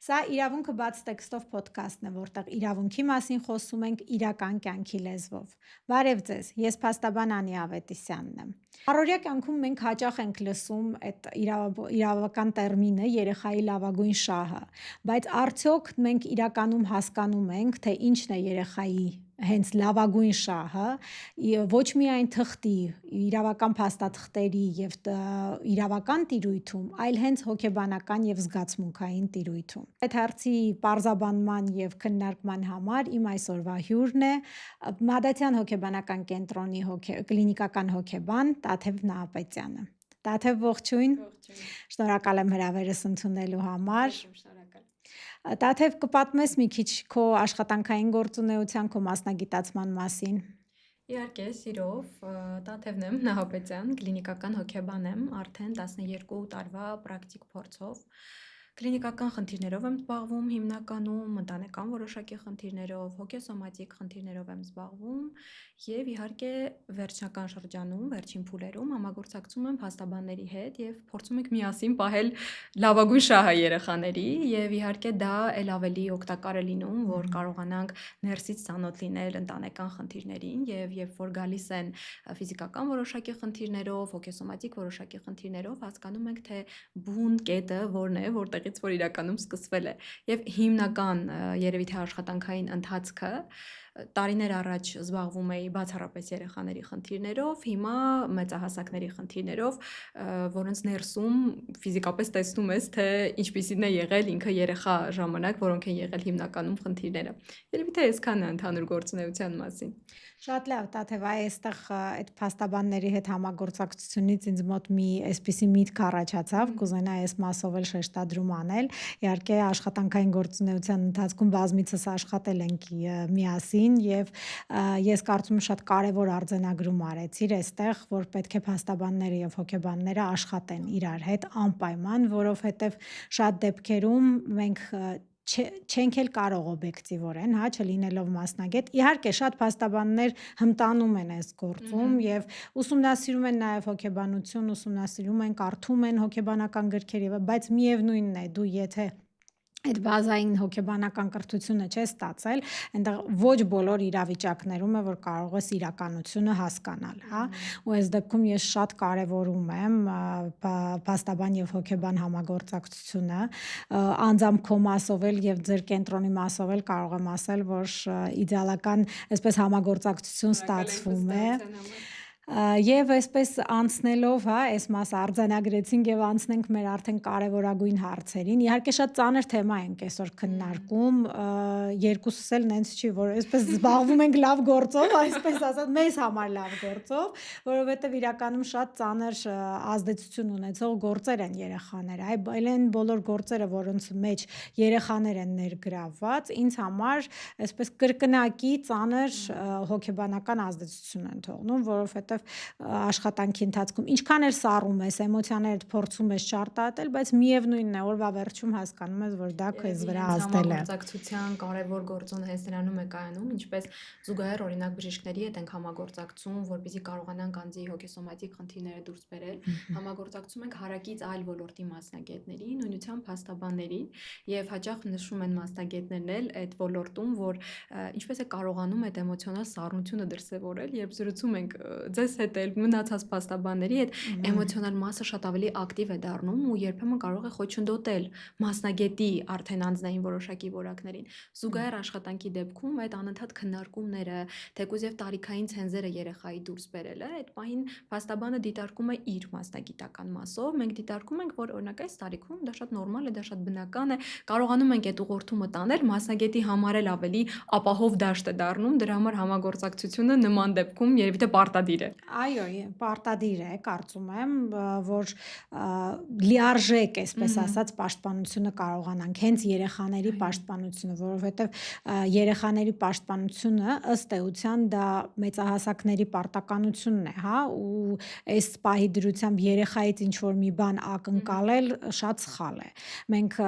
Սա իրավունքը բաց տեքստով ոդքասթն է, որտեղ իրավունքի մասին խոսում ենք իրական կյանքի լեզվով։ Բարև ձեզ, ես փաստաբան Անի Ավետիսյանն եմ։ Առօրյա կյանքում մենք հաճախ ենք լսում այդ իրավական տերմինը երեխայի լավագույն շահը, բայց արդյոք մենք իրականում հասկանում ենք, թե ինչն է երեխայի հենց լավագույն շահը, ոչ միայն թղթի, իրավական փաստաթղթերի եւ իրավական տիրույթում, այլ հենց հոգեբանական եւ զգացմունքային տիրույթում։ Այդ հարցի պարզաբանման եւ քննարկման համար իմ այսօրվա հյուրն է Մադաթյան հոգեբանական կենտրոնի կլինիկական հոգեբան Տաթև Նահապետյանը։ Տաթև, ողջույն։ Շնորհակալ եմ հրավերս ընդունելու համար։ Տաթև, կպատմես մի քիչ քո աշխատանքային գործունեության, քո մասնագիտացման մասին։ Իհարկե, սիրով, Տաթևն եմ Նահապետյան, կլինիկական հոգեբան եմ, արդեն 12 տարվա պրակտիկ փորձով։ Կլինիկական խնդիրներով եմ զբաղվում, հիմնականում ընտանեկան որոշակի խնդիրներով, հոգեսոմատիկ խնդիրներով եմ զբաղվում եւ իհարկե վերջնական շրջանում, վերջին փուլերում համագործակցում եմ փաստաբանների հետ եւ փորձում ենք միասին պահել լավագույն շահը երեխաների եւ իհարկե դա ել ավելի օգտակար է լինում, որ կարողանանք ներսից ծանոթ լինել ընտանեկան խնդիրներին եւ երբ որ գալիս են ֆիզիկական որոշակի խնդիրներով, հոգեսոմատիկ որոշակի խնդիրներով, հասկանում ենք թե բուն կետը որն է, որտեղից որ իրականում սկսվել է եւ հիմնական երևի թե աշխատանքային ընթացքը տարիներ առաջ զբաղվում էի բացառապես երեխաների խնդիրներով, հիմա մեծահասակների խնդիրներով, որոնց ներսում ֆիզիկապես տեսնում ես, թե ինչպիսին է եղել ինքը երեխա ժամանակ, որոնք են եղել հիմնականում խնդիրները։ Երևի թե այսքանը ընդհանուր գործունեության մասին։ Շատ լավ, Տաթև, այստեղ այդ փաստաբանների հետ համագործակցությունից ինձ մոտ մի այսպիսի միտք առաջացավ, կուզենայի այս մասով էլ շեշտադրում անել։ Իհարկե աշխատանքային գործունեության ընթացքում բազմիցս աշխատել ենք միասին եւ ես կարծում եմ շատ կարեւոր արձանագրում արեցիր այստեղ, որ պետք է փաստաբանները եւ հոգեբանները աշխատեն իրար հետ անպայման, որովհետեւ շատ դեպքերում մենք չենք էլ կարող օբյեկտիվորեն, չլինելով մասնագետ։ Իհարկե շատ փաստաբաններ հմտանում են այս գործում եւ ուսումնասիրում են նաեւ հոգեբանություն, ուսումնասիրում են, կարդում են հոգեբանական գրքեր, բայց միևնույնն է, դու եթե այդ բազային հոգեբանական կրթությունը չես ստացել, այնտեղ ոչ բոլոր իրավիճակներում է, որ կարող ես իրականությունը հասկանալ, ու այս դեպքում ես շատ կարևորում եմ փաստաբան եւ հոգեբան համագործակցությունը, անձամբ քո մասով էլ եւ ձեր կենտրոնի մասով էլ կարող եմ ասել, որ իդեալական այսպես համագործակցություն ստացվում է։ Եվ այսպես անցնելով, այս մասը արձանագրեցինք եւ անցնենք մեր արդեն կարևորագույն հարցերին։ Իհարկե շատ ծանր թեմա ենք այսօր քննարկում, երկուսս էլ նենց չի, որ այսպես զբաղվում ենք լավ գործով, այսպես ասած, մեզ համար լավ գործով, որովհետեւ իրականում շատ ծանր ազդեցություն ունեցող գործեր են երեխաները, այլ այն բոլոր գործերը, որոնց մեջ երեխաներ են ներգրավված, ինձ համար այսպես կրկնակի ծանր հոգեբանական ազդեցություն են թողնում, որովհետեւ աշխատանքի ընթացքում ինչքան էլ սառում ես, էմոցիաներդ փորձում ես չարտահայտել, բայց միևնույնն է, օրվա վերջում հասկանում ես, որ դա քեզ վրա ազդել է։ Համագործակցության կարևոր գործոն հենց նրանում է կայանում, ինչպես զուգահեռ օրինակ բժիշկների հետ ենք համագործակցում, որպեսզի կարողանանք անձի հոգեսոմատիկ խնդիրները դուրս բերել, համագործակցում ենք հարակից այլ ոլորտի մասնագետների, նույնությամբ փաստաբանների, եւ հաճախ նշում են մասնագետներն էլ այդ ոլորտում, որ ինչպես է կարողանում այդ էմոցիոնալ սառնությունը դրսևորել, երբ զրուցում ենք ձեզ հետ էլ մնացած փաստաբանների հետ, էմոցիոնալ մասը շատ ավելի ակտիվ է դառնում ու երբեմն կարող է խոչընդոտել մասնագետի արդեն անձնային որոշակի որակներին։ Զուգահեռ աշխատանքի դեպքում այդ անընդհատ քննարկումները, թեկուզ եւ տարիքային ցենզերը երեխայի դուրս բերելը, այդ պահին փաստաբանը դիտարկում է իր մասնագիտական մասով, մենք դիտարկում ենք, որ օրինակ այս տարիքում դա շատ նորմալ է, դա շատ բնական է, կարողանում ենք այդ ուղղորդումը տանել, մասնագետի համար էլ ավելի ապահով դաշտ է դառնում, դրա համար համագործակցությունը նման դեպքում երևի թե պարտադիր է։ Այո, պարտադիր է, կարծում եմ, որ լիարժեք, այսպես ասած, պաշտպանությունը կարողանանք, հենց երեխաների պաշտպանությունը, որովհետև երեխաների պաշտպանությունը ըստ էության դա մեծահասակների պարտականությունն է, ու այս պահի դրությամբ երեխայից ինչ-որ մի բան ակնկալել շատ սխալ է։ Մենք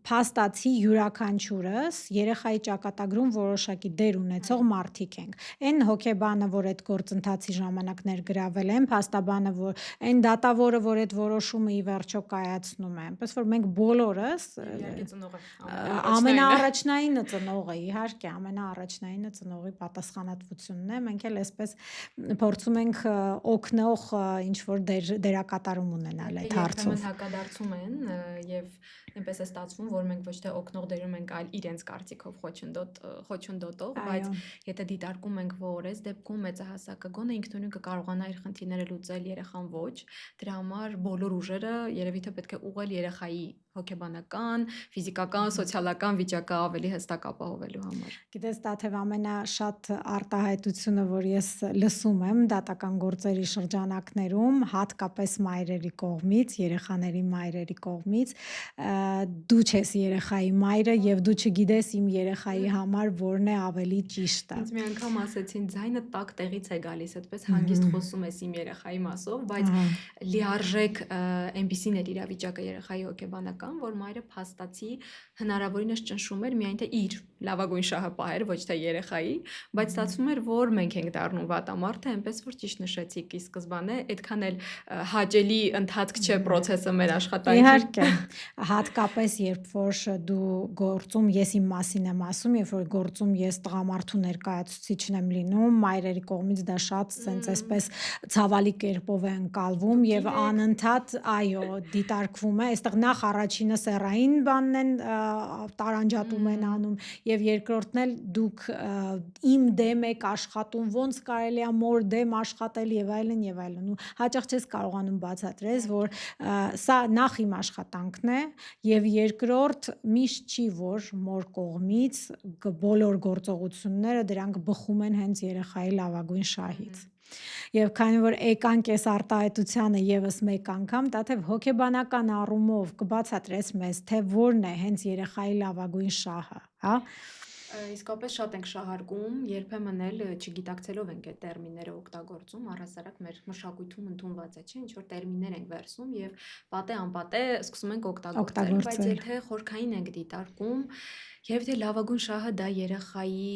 փաստացի յուրաքանչյուրս երեխայի ճակատագրում որոշակի դեր ունեցող մարդիկ ենք։ Այն հոգեբանը, որ այդ գործընթացի ժամանակ ժամանակ ներգրավել են, փաստաբանը որ այն դատավորը, որ այդ որոշումը ի վերջո կայացնում է, այնպես որ մենք բոլորս Իհարկե ծնողը ամենաառաջնայինը ծնողը, իհարկե ամենաառաջնայինը ծնողի պատասխանատվությունն է, մենք էլ այսպես փորձում ենք օգնող ինչ որ դերակատարում ունենալ այդ հարցով։ Երբեմն հակադարձում են եւ այնպես է ստացվում, որ մենք ոչ թե օգնող դերում ենք, այլ իրենց կարծիքով խոչընդոտող, բայց եթե դիտարկում ենք, որ այս դեպքում մեծահասակը գոնե ինքնուրույն կկարողանա իր խնդիրները լուծել, երեխան ոչ, դրա համար բոլոր ուժերը երևի թե պետք է ուղղել երեխայի հոգեբանական, ֆիզիկական, սոցիալական վիճակը ավելի հստակ ապահովելու համար։ Գիտես, Տաթև, ամենաշատ արտահայտությունը, որ ես լսում եմ դատական գործերի շրջանակներում, հատկապես մայրերի կողմից, երեխաների մայրերի կողմից, դու ես երեխայի մայրը եւ դու չգիտես իմ երեխայի համար որն է ավելի ճիշտը։ Ինձ մի անգամ ասեցին, ձայնը տակ տեղից է գալիս, այդպես հանգիստ խոսում ես իմ երեխայի մասով, բայց լիարժեք այնպիսին էր իրավիճակը երեխայի հոգեբանական, որ մայրը փաստացի հնարավորինս ճնշում էր միայն թե իր լավագույն շահը պահեր, ոչ թե երեխայի, բայց ստացվում էր, որ մենք ենք դառնում վատամարդը, այնպես որ ճիշտ նշեցիք ի սկզբանե, այդքան էլ հաճելի ընթացք չէ process-ը մեր աշխատանքի։ Իհարկե, հատկապես երբ որ դու գործում, ես իմ մասին եմ ասում, երբ որ գործում ես տղամարդու ներկայացուցիչն եմ լինում, մայրերի կողմից դա շատ sense այսպես ցավալի կերպով է ընկալվում եւ անընդհատ, այո, դիտարկվում է, այստեղ նախ առաջինը սեռային բանն են տարանջատում են անում եւ երկրորդն էլ դուք իմ դեմ եք աշխատում, ոնց կարելի է մոր դեմ աշխատել եւ այլն ու հաճախ չես կարողանում բացատրես, որ սա նախ իմ աշխատանքն է եւ երկրորդ միշտ չի որ մոր կողմից բոլոր գործողությունները դրանք բխում են հենց երեխայի լավագույն շահից։ Եվ քանի որ եկանք այս արտահայտությանը եւս մեկ անգամ, դա թե հոգեբանական առումով կբացատրես մեզ, թե որն է հենց երեխայի լավագույն շահը, հա։ Իսկապես շատ ենք շահարկում, երբեմն էլ չգիտակցելով ենք այդ տերմինները օգտագործում, առհասարակ մեր մշակույթում ընդունված է, չէ՞, ինչ որ տերմիններ ենք վերցնում եւ պատե անպատե սկսում ենք օգտագործել, բայց եթե խորքային ենք դիտարկում, եւ թե լավագույն շահը դա երեխայի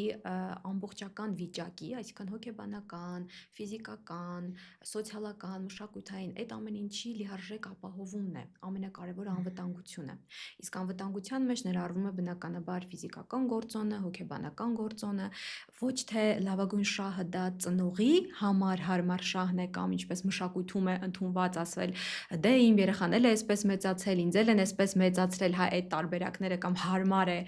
ամբողջական վիճակի, այսինքն հոգեբանական, ֆիզիկական, սոցիալական, մշակութային, այդ ամեն ինչի լիարժեք ապահովումն է, ամենակարևորը անվտանգությունը։ Իսկ անվտանգության մեջ ներառվում է բնականաբար ֆիզիկական գործոնը, հոգեբանական գործոնը, ոչ թե լավագույն շահը դա ծնողի համար հարմար շահն է կամ ինչպես մշակույթում է ընդունված ասել, դե իմ երեխան էլ է այսպես մեծացել, ինձ էլ են այսպես մեծացրել, հա այդ տարբերակները կամ հարմար է,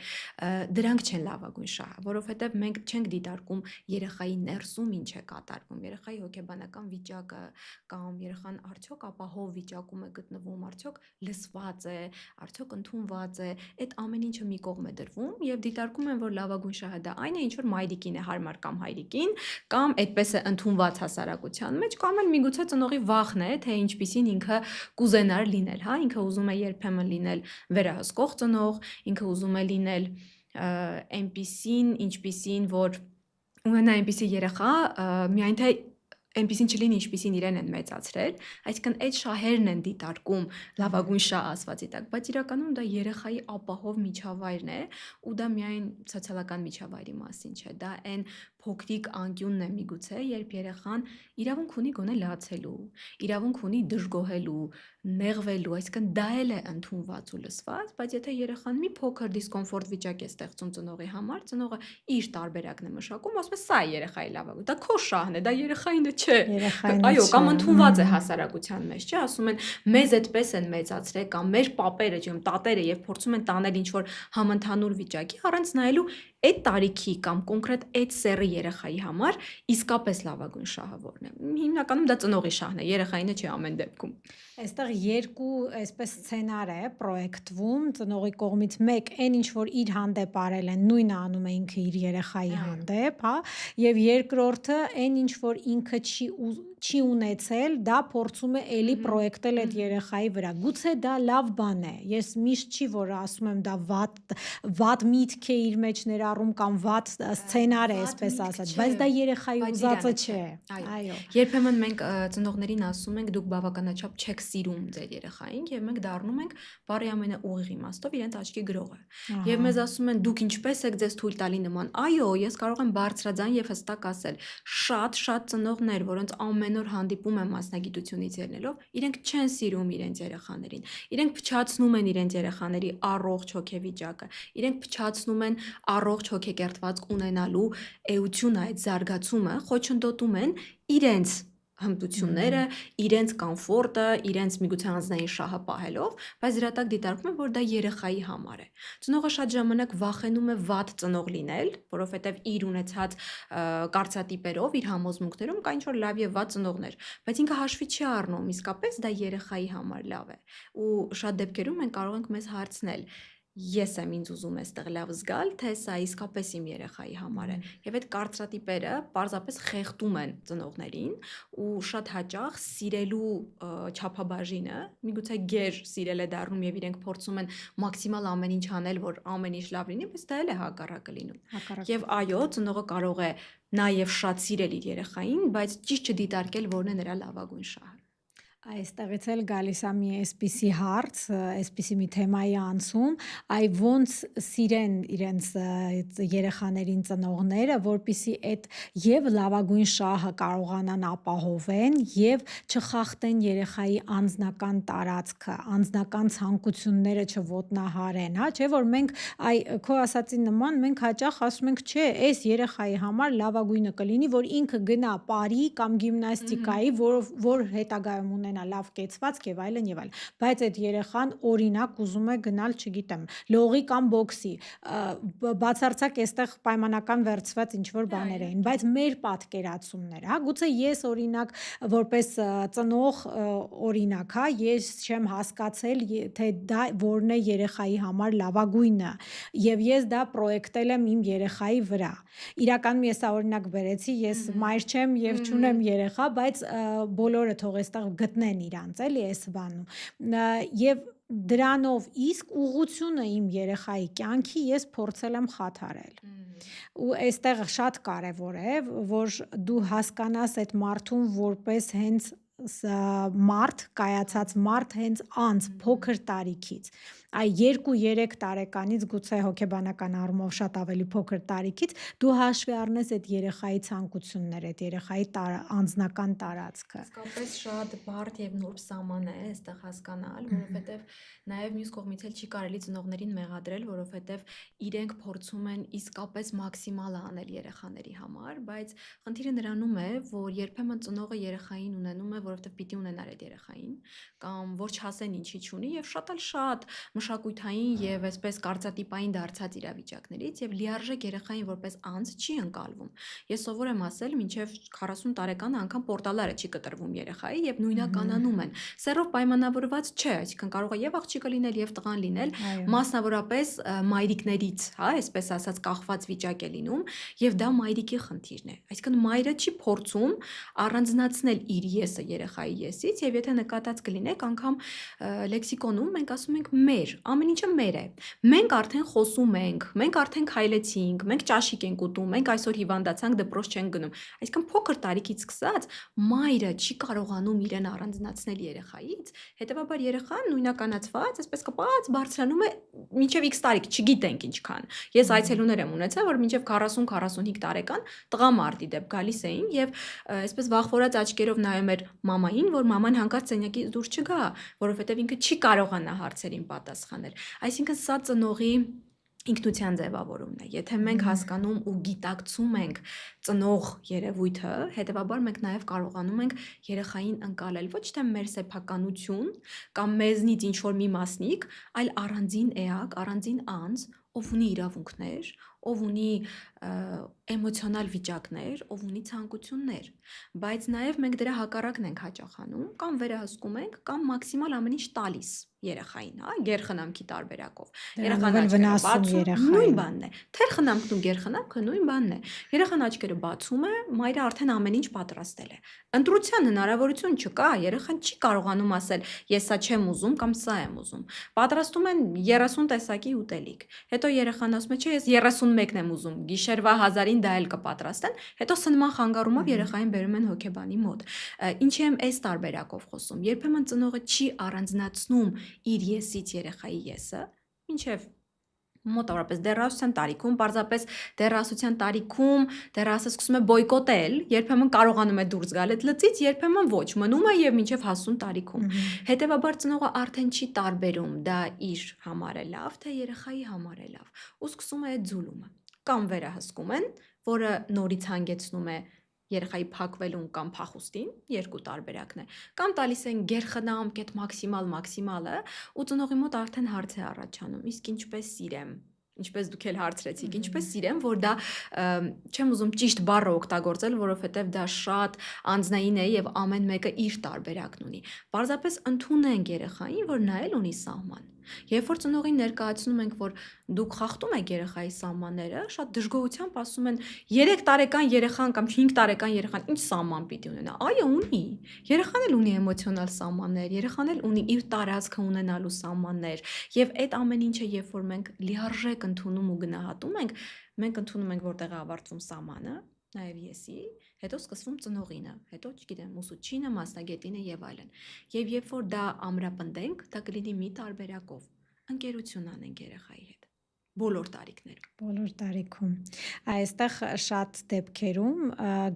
դրանք չեն լավագույն շահը, որովհետև մենք չենք դիտարկում երեխայի ներսում ինչ է կատարվում, երեխայի հոգեբանական վիճակը կամ երեխան արդյոք ապահով վիճակում է գտնվում, արդյոք լսված է, արդյոք ընդունված է, այդ ամեն ինչը մի կողմ է դրվում եւ դիտարկում են, որ լավագույն շահը դա այն է, ինչ որ մայրիկին է հարմար կամ հայրիկին, կամ այդպես է ընդունված հասարակության մեջ, կամ էլ միգուցե ծնողի վախն է, թե ինչպիսին ինքը կուզենար լինել, հա, ինքը ուզում է երբեմն լինել վերահսկող ծնող, ինքը ուզում է լինել այնպիսին, ինչպիսին, որ ունենա այնպիսի երեխա, միայն թե այնպիսին չլինի, ինչպիսին իրեն են մեծացրել, այսինքն այդ շահերն են դիտարկում լավագույն շահ ասվածի տակ, բայց իրականում դա երեխայի ապահով միջավայրն է ու դա միայն սոցիալական միջավայրի մասին չէ, դա այն փոքրիկ անկյունն է միգուցե, երբ երեխան իրավունք ունի գոնե լացելու, իրավունք ունի դժգոհելու, նեղվելու, այսինքն դա էլ է ընդունված ու լսված, բայց եթե երեխան մի փոքր դիսկոմֆորտ վիճակ է ստեղծում ծնողի համար, ծնողը իր տարբերակն է մշակում, ասում է սա է երեխայի լավագույն, դա քո շահն է, դա երեխայինը չէ, այո, կամ ընդունված է հասարակության մեջ, չէ, ասում են մեզ այդպես են մեծացրել կամ մեր պապերը, չեմ, տատերը եւ փորձում են տանել ինչ որ համընդհանուր վիճակի, առանց նայելու այդ տարիքի կամ կոնկրետ այդ սեռի երեխայի համար իսկապես լավագույն շահը որն է։ Հիմնականում դա ծնողի շահն է, երեխայինը չի ամեն դեպքում։ Այստեղ երկու այսպես սցենար է պրոյեկտվում ծնողի կողմից մեկ այն ինչ որ իր հանդեպ արել են նույնը անում է ինքը իր երեխայի հանդեպ, հա, եւ երկրորդը այն ինչ որ ինքը չի ունեցել, դա փորձում է էլի պրոյեկտել այդ երեխայի վրա։ Գուցե դա լավ բան է։ Ես միշտ չի որ ասում եմ դա վատ միտք է իր մեջ ներառում կամ վատ սցենար է, այսպես ասած, բայց դա երեխայի ուզածը չէ։ Այո։ Երբեմն մենք ծնողներին ասում ենք դուք բավականաչափ չեք սիրում ձեր երեխային եւ մենք դառնում ենք բարի ամենաուղիղ իմաստով իրենց աչքի գրողը։ Եվ մեզ ասում են դուք ինչպես եք ձեզ թույլ տալի նման։ Այո, ես կարող եմ բարձրաձայն եւ հստակ ասել։ Շատ ծնողներ, որոնց ամեն ամեն օր հանդիպում եմ մասնագիտությունից ելնելով, իրենք չեն սիրում իրենց երեխաներին։ Իրենք փչացնում են իրենց երեխաների առողջ հոգեվիճակը։ Իրենք փչացնում են առողջ հոգեկերտվածք ունենալու էությունը, այդ զարգացումը, խոչընդոտում են իրենց հմտությունները, իրենց կոմֆորտը, իրենց միգուցե անձնային շահը պահելով, բայց դրա տակ դիտարկում են, որ դա երեխայի համար է։ Ծնողը շատ ժամանակ վախենում է վատ ծնող լինել, որովհետև իր ունեցած կարծրատիպերով, իր համոզմունքներում կա ինչ-որ լավ եւ վատ ծնողներ, բայց ինքը հաշվի չի առնում, իսկապես դա երեխայի համար լավ է։ Ու շատ դեպքերում մենք կարող ենք մեզ հարցնել. Ես եմ ինձ ուզում այստեղ լավ զգալ, թե սա իսկապես իմ երեխայի համար է։ Եվ այդ կարծրատիպերը պարզապես խեղդում են ծնողներին ու շատ հաճախ սիրելու չափաբաժինը միգուցե գեր սիրել է դառնում եւ իրենք փորձում են մաքսիմալ ամեն ինչ անել, որ ամեն ինչ լավ լինի, բայց դա էլ է հակառակը լինում։ Եվ այո, ծնողը կարող է նաեւ շատ սիրել իր երեխային, բայց ճիշտ չդիտարկել որն է նրա լավագույն շահը։ Այստեղից էլ գալիս է մի այսպիսի հարց, այսպիսի մի թեմայի անցում, այ ոնց սիրեն իրենց երեխաներին ծնողները, որպիսի այդ եւ լավագույն շահը կարողանան ապահովեն եւ չխախտեն երեխայի անձնական տարածքը, անձնական ցանկությունները չոտնահարեն, հա, չէ՞ որ մենք քո ասածի նման մենք հաճախ ասում ենք, չէ, այս երեխայի համար լավագույնը կլինի, որ ինքը գնա պարի կամ գիմնաստիկայի, որ հետագայում ունենա լավ կեցվածք եւ այլն եւ այլն, բայց այդ երեխան օրինակ ուզում է գնալ, չգիտեմ, լողի կամ բոքսի, բացարձակ այստեղ պայմանական վերցված ինչ որ բաներ էին, բայց մեր պատկերացումներ, հա, գուցե ես օրինակ որպես ծնող օրինակ, հա, ես չեմ հասկացել, թե դա որն է երեխայի համար լավագույնը եւ ես դա պրոյեկտել եմ իմ երեխայի վրա։ Իրականում ես օրինակ բերեցի, ես մայր չեմ եւ չունեմ երեխա, բայց բոլորը թող այստեղ գտնեն իրանց, էլի այս բանում։ Եվ դրանով իսկ ուղղությունը իմ երեխայի կյանքի ես փորձել եմ խաթարել։ Ու այստեղ շատ կարևոր է, որ դու հասկանաս այդ մարդուն որպես հենց մարդ, կայացած մարդ հենց անձ փոքր տարիքից, այ 2-3 տարեկանից գուցե հոգեբանական առումով շատ ավելի փոքր տարիքից դու հաշվի առնես այդ երեխայի ցանկությունները, այդ երեխայի անձնական տարածքը։ Իսկապես շատ բարդ եւ նուրբ սահման է այստեղ հասկանալ, որովհետեւ նաեւ մյուս կողմից էլ չի կարելի ծնողներին մեղադրել, որովհետեւ իրենք փորձում են իսկապես մաքսիմալը անել երեխաների համար, բայց խնդիրը նրանում է, որ երբեմն ծնողը երեխային ունենում է, որովհետեւ պիտի ունենար այդ երեխային, կամ որ չասեն ինչի չունի եւ շատ մշակութային եւ այսպես կարծատիպային դարձած իրավիճակներից եւ լիարժեք երեխային որպես անձ չի ընկալվում։ Ես սովոր եմ ասել, մինչեւ 40 տարեկան անգամ պորտալարը չի կտրվում երեխայի եւ նույնականանում են։ Սերով պայմանավորված չէ, այսինքն կարող է եւ աղջիկը լինել եւ տղան լինել, մասնավորապես մայրիկներից, հա, այսպես ասած կախված վիճակ է լինում եւ դա մայրիկի խնդիրն է։ Այսինքն մայրը չի փորձում առանձնացնել իր եսը երեխայի եսից եւ եթե նկատած կլինեք, անգամ լեքսիկոնում մենք ասում ենք մեր, ամեն ինչը մեր է։ Մենք արդեն խոսում ենք, մենք արդեն քայլեցինք, մենք ճաշիկ ենք ուտում, մենք այսօր հիվանդացանք, դպրոց չենք գնում։ Այսինքն փոքր տարիքից սկսած մայրը չի կարողանում իրեն առանձնացնել երեխայից, հետեւաբար երեխան նույնականացված, այսպես կպած բարձրանում է մինչև X տարիք, չգիտենք ինչքան։ Ես այցելուներ եմ ունեցել, որ մինչև 40-45 տարեկան տղամարդի դեպ գալիս էին եւ այսպես վախվորած աչքերով նայում էր մամային, որ մաման հանկարծ սենյակից դուրս չգա, որովհետեւ ինքը չի կարողանա հարցերին պատասխանել։ Այսինքն սա ծնողի ինքնության ձևավորումն է։ Եթե մենք հասկանում ու գիտակցում ենք ծնող երևույթը, հետեւաբար մենք նաև կարողանում ենք երեխային ընկալել ոչ թե մեր սեփականություն կամ մեզնից ինչ որ մի մասնիկ, այլ առանձին էակ, առանձին անձ, ով ունի իրավունքներ, ով ունի էմոցիոնալ վիճակներ, ով ունի ցանկություններ, բայց նաև մենք դրա հակառակն ենք հաճախանում, կամ վերահսկում ենք, կամ մաքսիմալ ամեն ինչ տալիս երեխային, հա, գերխնամքի տարբերակով։ Երեխան աչքերը բացում, նույն բանն է։ Թերխնամքն ու գերխնամքը նույն բանն է։ Երեխան աչքերը բացում է, մայրը արդեն ամեն ինչ պատրաստել է։ Ընտրության հնարավորություն չկա, երեխան չի կարողանում ասել, ես սա չեմ ուզում կամ սա եմ ուզում։ Պատրաստում են 30 տեսակի ուտելիք։ Հետո երեխան ասում է, չէ, ես 31-ն եմ ուզում, գիշերվա 1000-ին դա էլ կպատրաստեն, հետո սնման խանգարումով երեխային բերում են հոգեբանի մոտ։ Ինչի եմ այս տարբերակով խոսում։ Երբեմն ծնողը չի առանձնացնում իր եսից երեխայի եսը, մինչև մոտավորապես դեռահասության տարիքում, պարզապես դեռահասության տարիքում դեռահասը սկսում է բոյկոտել, երբեմն կարողանում է դուրս գալ այդ լծից, երբեմն ոչ, մնում է եւ մինչեւ հասուն տարիքում։ Հետևաբար ծնողը արդեն չի տարբերում դա իր համար է լավ, թե երեխայի համար է լավ, ու սկսում է այդ ձուլումը։ Կամ վերահսկում են, որը նորից հանգեցնում է երեխայի փակվելուն կամ փախուստին, երկու տարբերակն է, կամ տալիս են գերխնամք այդ մաքսիմալը, ու ծնողի մոտ արդեն հարց է առաջանում, իսկ ինչպես սիրեմ, ինչպես դուք էլ հարցրեցիք, ինչպես սիրեմ, որ դա չեմ ուզում ճիշտ բառը օգտագործել, որովհետև դա շատ անձնային է եւ ամեն մեկը իր տարբերակն ունի։ Պարզապես ընդունենք երեխային, որ նա էլ ունի սահման։ Երբ որ ծնողին ներկայացնում ենք, որ դուք խախտում եք երեխայի սահմանները, շատ դժգոհությամբ ասում են 3 տարեկան երեխան կամ 5 տարեկան երեխան ինչ սահման պիտի ունենա։ Այո, ունի։ Երեխան էլ ունի էմոցիոնալ սահմաններ, երեխան էլ ունի իր տարածքը ունենալու սահմաններ, եւ այդ ամեն ինչը, երբ որ մենք լիարժեք ընդունում ու գնահատում ենք, մենք ընդունում ենք, որտեղ է ավարտվում սահմանը, նաև եսի, հետո սկսվում ծնողինը, հետո, չգիտեմ, ուսուցչինը, մասնագետինը եւ այլն։ Եվ երբ որ դա ամրապնդենք, դա կլինի մի տարբերակով, ընկերություն անենք երեխայի հետ, բոլոր տարիքներում։ Բոլոր տարիքում։ Այստեղ շատ դեպքերում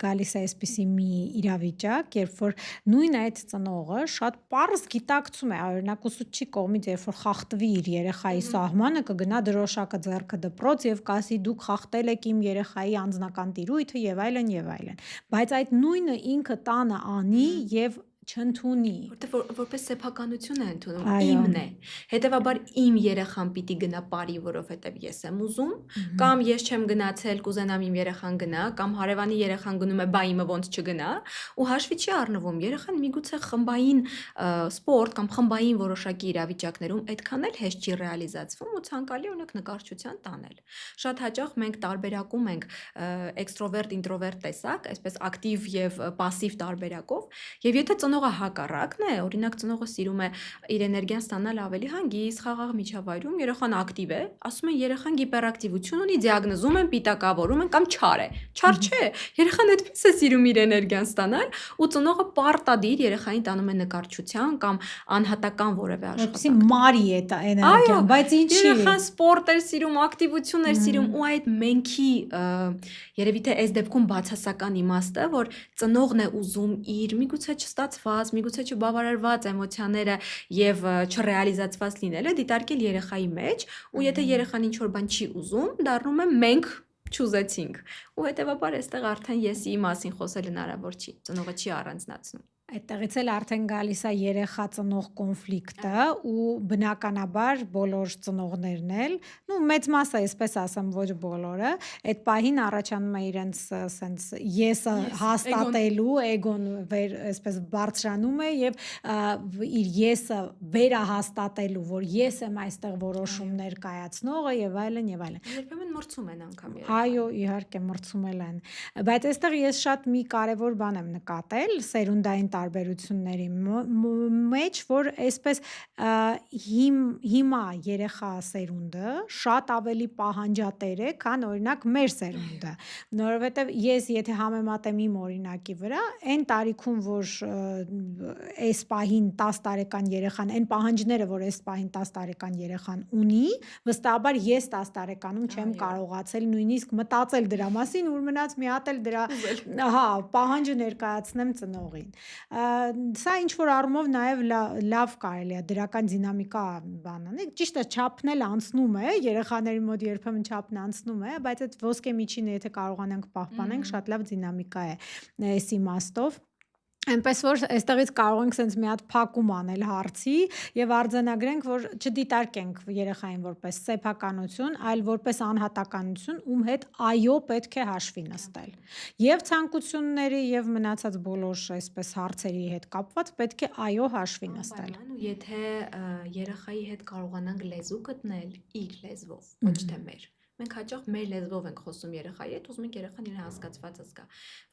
գալիս է այսպիսի մի իրավիճակ, երբ որ նույն այդ ծնողը շատ պարզ գիտակցում է, օրինակ ուսուցչի կողմից, երբ որ խախտվի իր երեխայի սահմանը, կգնա դրոշակը ձեռքը դպրոց եւ կասի դուք խախտել եք իմ երեխայի անձնական տիրույթը եւ այլն եւ այլն։ Բայց այդ նույնը ինքը տանը անի եւ չընդունի, որտեղ որպես սեփականություն է ընդունում, իմն է։ Հետևաբար իմ երեխան պիտի գնա բարի, որովհետև ես եմ ուզում, կամ ես չեմ գնացել, կուզենամ իմ երեխան գնա, կամ հարևանի երեխան գնում է, բա իմը ոնց չգնա, ու հաշվի չի առնվում։ Երեխան միգուցե խմբային սպորտ կամ խմբային որոշակի իրավիճակներում այդքան էլ հեշտ չի ռեալիզացվում ու ցանկալի օրինակ նկարչության տանել։ Շատ հաճախ մենք տարբերակում ենք էքստրովերտ, ինտրովերտ տեսակ, այսպես ակտիվ եւ пассив տարբերակով, եւ եթե ծնողը հակառակն է, օրինակ ծնողը սիրում է իր էներգիան ստանալ ավելի հանգիստ, խաղաղ միջավայրում, երեխան ակտիվ է, ասում են երեխան հիպերակտիվություն ունի, դիագնոզում են, պիտակավորում են կամ չար է։ Չար չէ, երեխան այդպես է սիրում իր էներգիան ստանալ, ու ծնողը պարտադիր երեխային տանում է նկարչության կամ անհատական որևէ աշխատանք։ Մարի է դա էներգիան, բայց ինչի։ Երեխան սպորտ էր սիրում, ակտիվություն էր սիրում, ու այդ մենքի երևի թե այս դեպքում բացասական իմաստը, որ ծնողն է ուզում իր միգուցե չստացված, միգուցե չբավարարված էմոցիաները եւ չռեալիզացված լինելը դիտարկել երեխայի մեջ, ու եթե երեխան ինչ որ բան չի ուզում, դառնում է մենք չուզեցինք։ Ու հետեւաբար այստեղ արդեն եսի մասին խոսել հնարավոր չի, ծնողը չի առանձնացնում։ Այդտեղից էլ արդեն գալիս է երեխա ծնող կոնֆլիկտը ու բնականաբար բոլոր ծնողներն էլ, ну մեծ մասը, այսպես ասեմ, ոչ բոլորը, այդ պահին առաջանում է իրենց սենց եսը հաստատելու, էգոն այսպես բարձրանում է եւ իր եսը վերահաստատելու, որ ես եմ այստեղ որոշումներ կայացնողը եւ այլն եւ այլն։ Երբեմն մրցում են անգամ երեխան։ Այո, իհարկե մրցում են։ Բայց այստեղ ես շատ մի կարևոր բան եմ նկատել սերունդային տարբերությունների մեջ, որ այսպես հիմա երեխա սերունդը շատ ավելի պահանջատեր է, քան օրինակ մեր սերունդը, որովհետև ես եթե համեմատեմ իմ օրինակի վրա, այն տարիքում, որ այս պահին 10 տարեկան երեխան, այն պահանջները, որ այս պահին 10 տարեկան երեխան ունի, վստահաբար ես 10 տարեկանում չեմ կարողացել նույնիսկ մտածել դրա մասին, ուր մնաց մի հատ էլ դրա, պահանջը ներկայացնեմ ծնողին։ Սա ինչ որ առումով նաև լավ կարելի է դրական դինամիկա բան անել։ Ճիշտ է, չափն էլ անցնում է, երեխաների մոտ երբեմն չափն անցնում է, բայց այդ ոսկե միջինը եթե կարողանանք պահպանենք, շատ լավ դինամիկա է այս իմաստով։ Այնպես որ այստեղից կարող ենք sense մի հատ փակում անել հարցի եւ արձանագրենք, որ չդիտարկենք երեխային որպես սեփականություն, այլ որպես անհատականություն, ում հետ այո պետք է հաշվի նստել։ Եվ ցանկությունների եւ մնացած բոլոր այսպես հարցերի հետ կապված պետք է այո հաշվի նստել։ Ու եթե երեխայի հետ կարողանանք լեզու գտնել իր լեզվով, ոչ թե մեր մենք հաճախ մեր լեզվով ենք խոսում երեխայի հետ, ուզում ենք երեխան իրեն հասկացված զգա։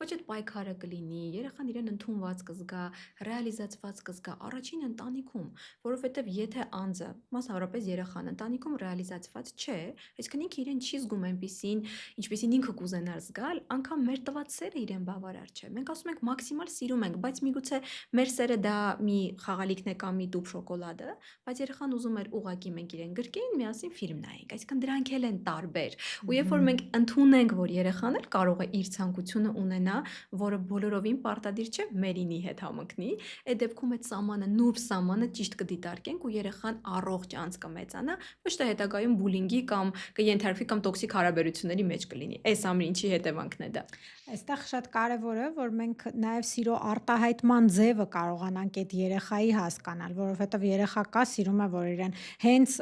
Ոչ այդ պայքարը կլինի, երեխան իրեն ընդունված կզգա, ռեալիզացված կզգա առաջին ընտանիքում, որովհետև եթե անձը, մասնավորապես երեխան ընտանիքում ռեալիզացված չէ, այսինքն ինքը իրեն չի զգում այնպիսին, ինչպիսին ինքը կուզենար զգալ, անգամ մեր տված սերը իրեն բավարար չէ։ Մենք ասում ենք մաքսիմալ սիրում ենք, բայց միգուցե մեր սերը դա մի խաղալիքն է կամ մի տուփ շոկոլադը, բայց երեխան ուզում էր ուղակի մենք իրեն գրկեին, միասին ֆիլմ նայենք, այսինքն դրանք էլ են տարբեր։ Ու երբ որ մենք ընդունենք, որ երեխան էլ կարող է իր ցանկությունը ունենա, որը բոլորովին պարտադիր չէ մերինի հետ համընկնի, այդ դեպքում այդ սահմանը, նուրբ սահմանը ճիշտ կդիտարկենք ու երեխան առողջ անց կմեծանա, ոչ թե հետագայում բուլինգի կամ կենթարկվի կամ տոքսիկ հարաբերությունների մեջ կլինի։ Այս ամեն ինչի հետևանքն է դա։ Այստեղ շատ կարևոր է, որ մենք նաև սիրո արտահայտման ձևը կարողանանք այդ երեխայի հասկանալ, որովհետև երեխա կա սիրում է, որ իրեն հենց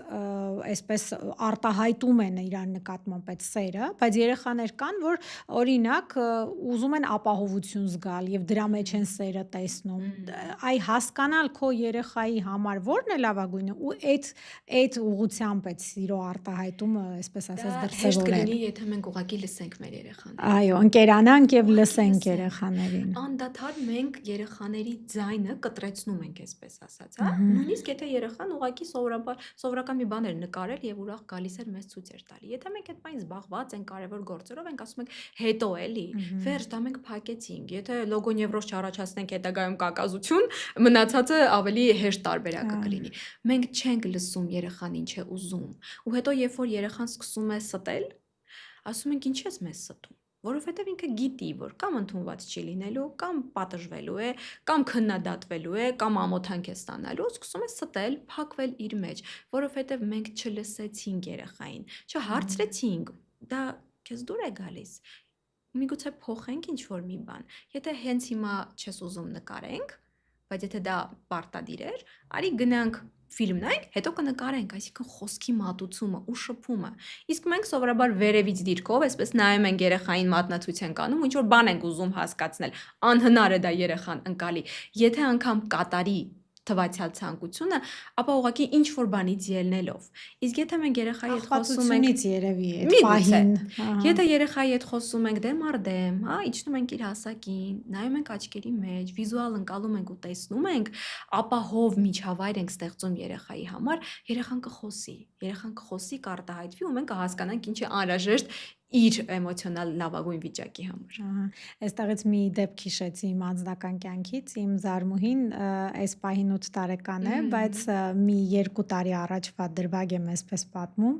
այսպես արտահայտում են իրան նկատմամբ այդ սերը, բայց երեխաներ կան, որ օրինակ ուզում են ապահովություն զգալ եւ դրա մեջ են սերը տեսնում։ Այ հասկանալ քո երեխայի համար որն է լավագույնը ու այդ ուղղությամբ այդ սիրո արտահայտումը, այսպես ասած, դրսևորել։ Կլինի, եթե մենք ուղղակի լսենք մեր երեխաներին։ Այո, ընկերանանք եւ լսենք երեխաներին։ Անդադար մենք երեխաների ձայնը կտրեցնում ենք, այսպես ասած, հա։ Նույնիսկ եթե երեխան ուղղակի սովորական մի բան էր նկարել եւ ուրախ գալիս էր մեզ ցույց էր տալի։ Եթե մենք այդ բանից զբաղված ենք կարևոր գործերով, ենք ասում ենք հետո էլի, վերջ դա մենք փակեցինք։ Եթե լոգոնևրոզ չառաջացնենք հետագայում կակազություն, մնացածը ավելի հեշտ տարբերակը կլինի։ Մենք չենք լսում երեխան ինչ է ուզում։ Ու հետո երբ որ երեխան սկսում է ստել, ասում ենք ինչ ես մեզ ստում, որովհետև ինքը գիտի, որ կամ ընդունված չի լինելու, կամ պատժվելու է, կամ քննադատվելու է, կամ ամոթանք է ստանալու, սկսում է ստել, փակվել իր մեջ, որովհետև մենք չլսեցինք երեխային, չհարցրեցինք, դա քեզ դուր է գալիս։ Միգուցե փոխենք ինչ-որ մի բան։ Եթե հենց հիմա չես ուզում նկարենք, բայց եթե դա պարտադիր էր, արի գնանք ֆիլմ նայենք, հետո կնկարենք, այսինքն խոսքի մատուցումը ու շփումը։ Իսկ մենք սովորաբար վերևից դիրքով, այսպես նայում ենք երեխային մատնացույց ենք անում, ինչ որ բան ենք ուզում հասկացնել, անհնար է դա երեխան ընկալի։ Եթե անգամ կատարի թվացial ցանկությունը, ապա ուղղակի ինչ որ բանից ելնելով։ Իսկ եթե մենք երեխայի հետ խոսում ենք, երևի այդ պահին, եթե երեխայի հետ խոսում ենք դեմ առ դեմ, հա, իջնում ենք իր հասակին, նայում ենք աչքերի մեջ, վիզուալ ընկալում ենք ու տեսնում ենք, ապահով միջավայր ենք ստեղծում երեխայի համար, երեխան կխոսի, կարտահայտվի ու մենք կհասկանանք ինչ է անհրաժեշտ իր էմոցիոնալ լավագույն վիճակի համար։ Այստեղից մի դեպք հիշեցի իմ անձնական կյանքից, իմ զարմուհին այս պահին 8 տարեկան է, բայց մի 2 տարի առաջվա դրվագ եմ այսպես պատմում,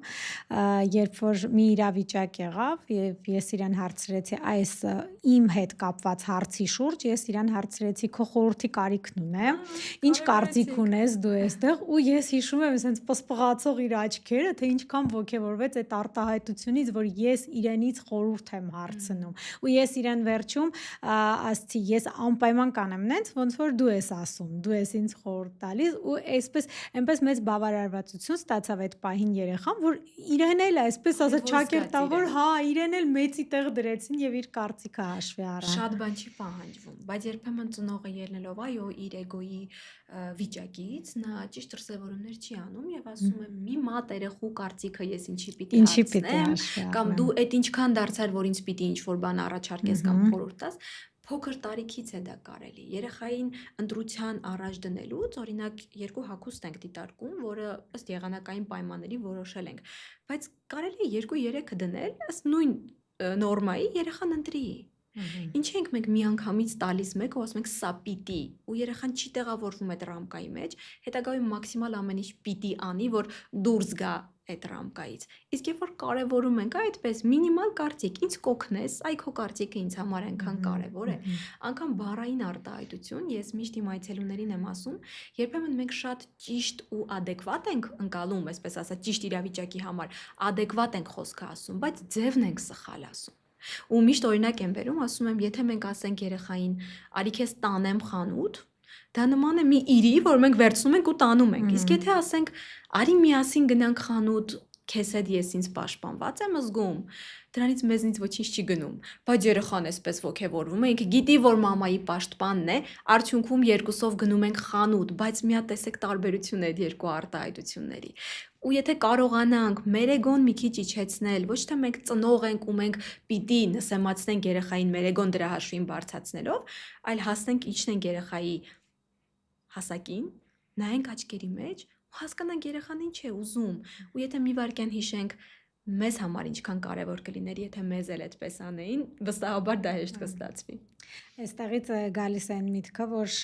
երբ որ մի իրավիճակ եղավ եւ ես իրան հարցրեցի այս իմ հետ կապված հարցի շուրջ, ես իրան հարցրեցի քո խորհրդի կարիքն ունեմ, ինչ կարծիք ունես դու այստեղ, ու ես հիշում եմ այսպես պսպղացող իր աչքերը, թե ինչքան ոգևորվեց այդ արտահայտությունից, որ ես իրենից խորհուրդ եմ հարցնում ու ես իրեն վերջում ասացի ես անպայման կանեմ նենց ոնց որ դու ես ասում դու ես ինձ խորհուրդ տալիս ու այսպես այնպես մեծ բավարարվածություն ստացավ այդ պահին երեխան որ իրեն էլ այսպես ասած ճակերտավոր հա իրեն էլ մեծի տեղ դրեցին եւ իր կարծիքը հաշվի առան շատ բան չի պահանջվում բայց երբեմն ծնողը ելնելով այո իր էգոյի վիճակից նա ճիշտ դրսևորումներ չի անում եւ ասում է մի մատ երեխու կարծիքը ես ինչի պիտի հարցնեմ կամ դու այդ ինչքան դարձար որ ինձ պիտի ինչ-որ բան առաջարկես կամ խորհուրդ տաս փոքր տարիքից է դա կարելի երեխային ընտրության առաջ դնելուց օրինակ երկու հագուստ ենք դիտարկում որը ըստ եղանակային պայմանների որոշել ենք բայց կարելի է 2-3-ը դնել ըստ նույն նորմայի երեխան ընտրի Ինչ ենք մենք միանգամից տալիս մեկը ու ասում ենք սա պիտի ու երեխան չի տեղավորվում այդ ռամկայի մեջ հետագայում մաքսիմալ ամեն ինչ պիտի անի որ դուրս գա այդ ռամկայից իսկ երբ որ կարևորում ենք այդպես մինիմալ կարծիք ինձ կօգնես այ քո կարծիքը ինձ համար այնքան կարևոր է անգամ բառային արտահայտություն ես միշտ իմ այցելուներին եմ ասում երբեմն մենք շատ ճիշտ ու adekvat ենք ընկալում այսպես ասած ճիշտ իրավիճակի համար adekvat ենք խոսքը ասում բայց ձևն ենք սխալ ասում ու միշտ օրինակ եմ բերում, ասում եմ, եթե մենք ասենք երեխային, արի քեզ տանեմ խանութ, դա նման է մի իրի, որ մենք վերցնում ենք ու տանում ենք։ Իսկ եթե ասենք, արի միասին գնանք խանութ, քեզ հետ ես ինձ պաշտպանված եմ զգում, դրանից մեզնից ոչինչ չի գնում, բայց երեխան էսպես ոգևորվում է, ինքը գիտի, որ մամայի պաշտպանն է, արդյունքում երկուսով գնում ենք խանութ, բայց մի հատ տեսեք տարբերություն է այդ երկու արտահայտությունների։ Ու եթե կարողանանք մեր էգոն մի քիչ իջեցնել, ոչ թե մենք ծնող ենք ու մենք պիտի նսեմացնենք երեխային մեր էգոն դրա հաշվին բարձրացնելով, այլ հասնենք իջնենք երեխայի հասակին, նայենք աչքերի մեջ ու հասկանանք երեխան ինչ է ուզում, ու եթե մի վարքյան հիշենք մեզ համար ինչքան կարևոր կլիներ, եթե մեզ էլ այդպես անեին, վստահաբար դա հեշտ կստացվի։ Այստեղից գալիս է այն միտքը, որ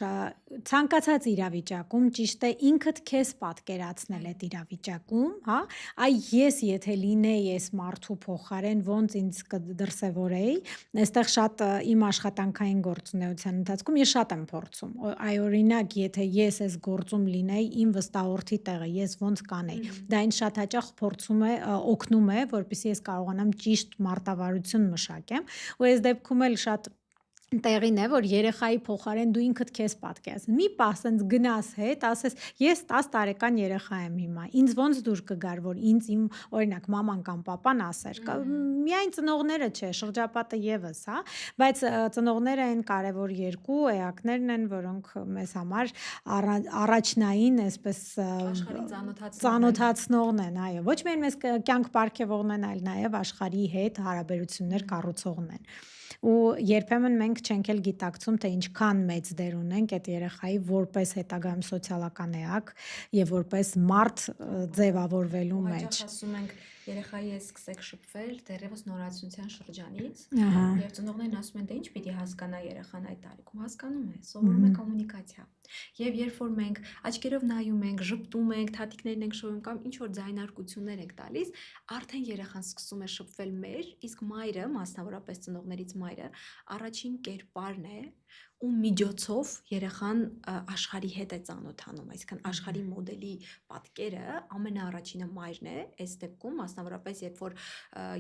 ցանկացած իրավիճակում ճիշտ է ինքդ քեզ պատկերացնել այդ իրավիճակում, հա, այ ես եթե լինեի այս մարդու փոխարեն ոնց ինձ կդրսևորեի, այստեղ շատ իմ աշխատանքային գործունեության ընթացքում ես շատ եմ փորձում։ Այ օրինակ, եթե ես այս գործում լինեի իմ վստահորդի տեղը, ես ոնց կանեի։ Դա ինձ շատ հաճախ փորձում է օգնում է, որպեսզի ես կարողանամ ճիշտ մարտավարություն մշակեմ, ու այս դեպքում էլ շատ տեղին է, որ երեխայի փոխարեն դու ինքդ քեզ պատկերացնես։ Մի պահ ասես գնաս հետ, ասես ես 10 տարեկան երեխա եմ հիմա։ Ինձ ոնց դուր կգար, որ ինձ իմ օրինակ մաման կամ պապան ասեր։ Միայն ծնողները չէ, շրջապատը եւս, հա, բայց ծնողները այն կարևոր երկու էակներն են, որոնք մեզ համար առաջնային, այսպես ծանոթացնողն են, այո, ոչ միայն մեզ կյանք պարգևողն են, այլ նաեւ աշխարհի հետ հարաբերություններ կառուցողն են։ Ու երբեմն մենք չենք էլ գիտակցում, թե ինչքան մեծ դեր ունենք այդ երեխայի որպես հետագայում սոցիալական էակ եւ որպես մարդ ձևավորվելու մեջ։ Ասում ենք երեխայի հետ սկսեք շփվել դեռևս նորացության շրջանից, եւ ծնողներն ասում են, դե ինչ պիտի հասկանա երեխան այդ տարիքում, հասկանում է, սովորում է կոմունիկացիա։ Եվ երբ որ մենք աչքերով նայում ենք, ժպտում ենք, թաթիկներն ենք շոյում կամ ինչ որ ձայնարկություններ ենք տալիս, արդեն երեխան սկսում է շփվել մեր, իսկ մայրը, մասնավորապես ծնողներից մայրը, առաջին կերպարն է, ու միջոցով երեխան աշխարհի հետ է ծանոթանում, այսինքն աշխարհի մոդելի պատկերը ամենաառաջինը մայրն է, այս դեպքում մասնավորապես երբ որ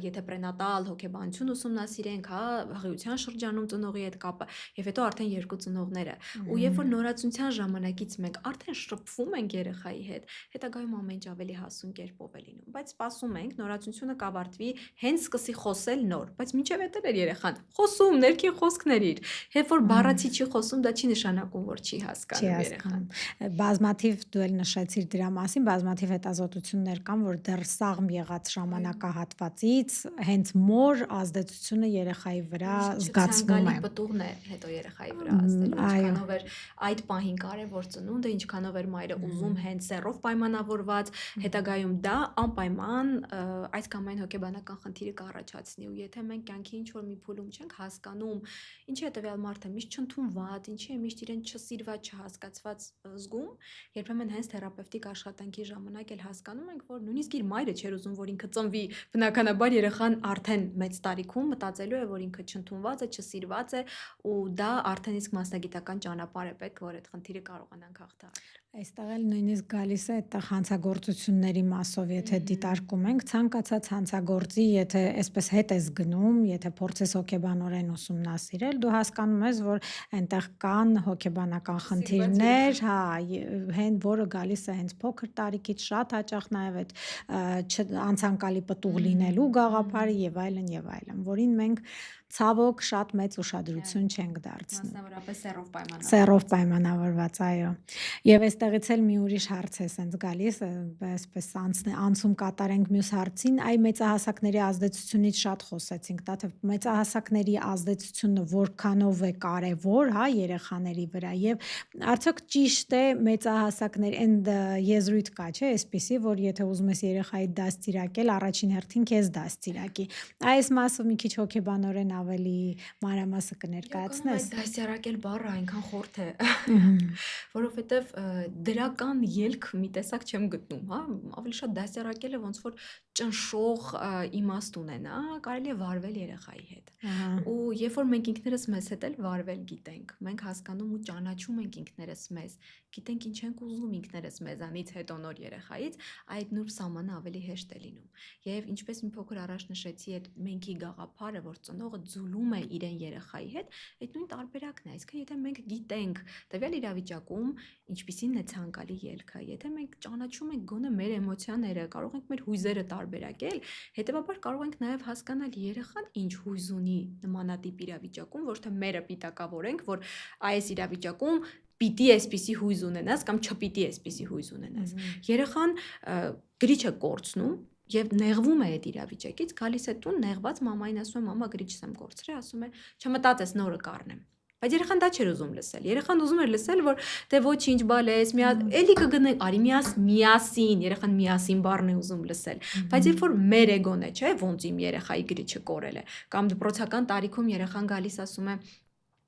եթե պրենատալ հոգեբանություն ուսումնասիրենք, հա, հղիության շրջանում ծնողի հետ կապը, եւ հետո արդեն երկու ծնողները, ու երբ որ նորացության ժամանակից մենք արդեն շփվում ենք երեխայի հետ, հետագայում ամեն ինչ ավելի հասուն կերպով է լինում, բայց սպասում ենք նորացությունը կավարտվի, հենց սկսի խոսել նոր, բայց մինչև էդ էլ երեխան խոսում, ներքին խոսքներ իր, երբ որ բառացի չի խոսում, դա չի նշանակում, որ չի հասկանում երեխան։ Բազմաթիվ դու էլ նշեցիր դրա մասին, բազմաթիվ հետազոտություններ կան, որ դեռ սաղմ եղած ժամանակահատվածից հենց մոր ազդեցությունը երեխայի վրա զգացվում է։ Պտուղն է հետո երեխայի վրա ազդելու, ինչքանով էր այդ պահին կարևոր ծնունդը, ինչքանով էր մայրը ուզում հենց սեռով պայմանավորված, հետագայում դա անպայման այս կամ այն հոգեբանական խնդիրը կառաջացնի, ու եթե մենք կյանքի ինչ որ մի փուլում չենք հասկանում, ինչի է տվյալ մարդը միշտ չընդունված, ինչի է միշտ իրեն չսիրված, չհասկացված զգում, երբեմն հենց թերապևտիկ աշխատանքի ժամանակ էլ հասկանում ենք, որ նույնիսկ իր մայրը չէր ուզում, որ ինքը ծնվի, բնականաբար երեխան արդեն մեծ տարիքում մտածելու է, որ ինքը չընդունված է, չսիրված է, ու դա արդեն իսկ մասնագիտական ճանապարհ է պետք, որ այդ խնդիրը կարողանանք հաղթահարել։ Այստեղ էլ նույնիսկ գալիս է այդտեղ հանցագործությունների մասով, եթե դիտարկում ենք, ցանկացած հանցագործի, եթե այսպես հետ ես գնում, եթե փորձես հոգեբանորեն ուսումնասիրել, դու հասկանում ես, որ այնտեղ կան հոգեբանական խնդիրներ, հա, որը գալիս է հենց փոքր տարիքից, շատ հաճախ նաև այդ անցանկալի պտուղ լինելու գաղափարը եւ այլն, որին մենք ցավոք շատ մեծ ուշադրություն չենք դարձնում։ Մասնավորապես սեռով պայմանավորված, այո։ Եվ այստեղից էլ մի ուրիշ հարց է սենց գալիս, այսպես անցում կատարենք մյուս հարցին, այ մեծահասակների ազդեցությունից շատ խոսեցինք, դա թե մեծահասակների ազդեցությունը որքանով է կարևոր, հա, երեխաների վրա, եւ արդյոք ճիշտ է մեծահասակներ այն եզրույթ կա, չէ, այսպեսի, որ եթե ուզում ես երեխայի դաստիարակել, առաջին հերթին քեզ դաստիարակի։ Այս մասը մի քիչ հոգեբանորեն ավելի մանրամասը կներկայացնես։ Դաստիարակել բառը այնքան խորթ է, որովհետև դրական ելք մի տեսակ չեմ գտնում, հա, ավելի շատ դաստիարակելը ոնց որ ճնշող իմաստ ունենա, կարելի է վարվել երեխայի հետ։ Ու երբ որ մենք ինքներս մեզ հետ էլ վարվել գիտենք, մենք հասկանում ու ճանաչում ենք ինքներս մեզ, գիտենք ինչ ենք ուզում ինքներս մեզանից հետո նոր երեխայից, այդ նուրբ սահմանը ավելի հեշտ է լինում։ Եվ ինչպես մի փոքր առաջ նշեցի, այդ մենքի գաղափարը, որ ծնողը ձուլում է իրեն երեխայի հետ, այդ նույն տարբերակն է, այսինքն եթե մենք գիտենք տվյալ իրավիճակում ինչպիսին է ցանկալի ելքը, եթե մենք ճանաչում ենք գոնե մեր էմոցիաները, կարող ենք մեր հույզերը տարբերակել, հետեւաբար կարող ենք նաև հասկանալ երեխան ինչ հույզ ունի նմանատիպ իրավիճակում, ոչ թե մերը պիտակավորենք, որ այս իրավիճակում պիտի այսպիսի հույզ ունենաս կամ չպիտի այսպիսի հույզ ունենաս։ Երեխան գրիչ է կորցնում եւ նեղվում է այդ իրավիճակից, գալիս է տուն, նեղված մամային ասում է՝ մամա գրիչս եմ կորցրել, ասում է՝ չմտածես նորը կառնեմ։ Բայց երեխան դա չէր ուզում լսել։ Երեխան ուզում էր լսել, որ դե ոչինչ, բալես, էլի կգնենք, արի միասին, երեխան միասին բառն է ուզում լսել։ Բայց երբ որ մեր էգոն է, չէ, ոնց իմ երեխայի գրիչը կորել է, կամ դպրոցական տարիքում երեխան գալիս ասում է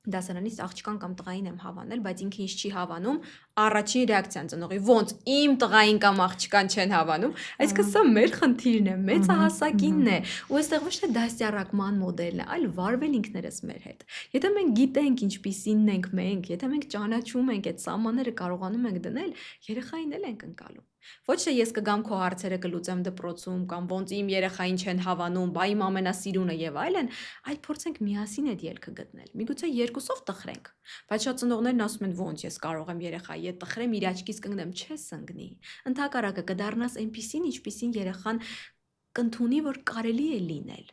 դասարանից աղջկան կամ տղային եմ հավանել, բայց ինքը ինչ չի հավանում, առաջին ռեակցիան ծնողի ոնց իմ տղային կամ աղջկան չեն հավանում, այսինքն սա մեր խնդիրն է, մեծահասակինն է, ու այստեղ ոչ թե դաստիարակման մոդելն է, այլ վարվել ինքներս մեր հետ։ Եթե մենք գիտենք ինչպիսինն ենք մենք, եթե մենք ճանաչում ենք այդ սահմանները կարողանում ենք դնել, երեխային էլ ենք ընկալում։ Ոչ թե ես կգամ քո հարցերը կլուծեմ դպրոցում կամ ոնց իմ երեխային չեն հավանում, բա իմ ամենասիրունը եւ այլն, այլ փորձենք միասին այդ ելքը գտնել։ Միգուցե երկուսով տխրենք, բայց շատ ծնողներն ասում են ոնց ես կարող եմ երեխայի հետ տխրեմ, իր աչքից կընկնեմ, չես ընկնի։ Ընդհակառակը կդառնաս այնպիսին, ինչպիսին երեխան կընդունի, որ կարելի է լինել։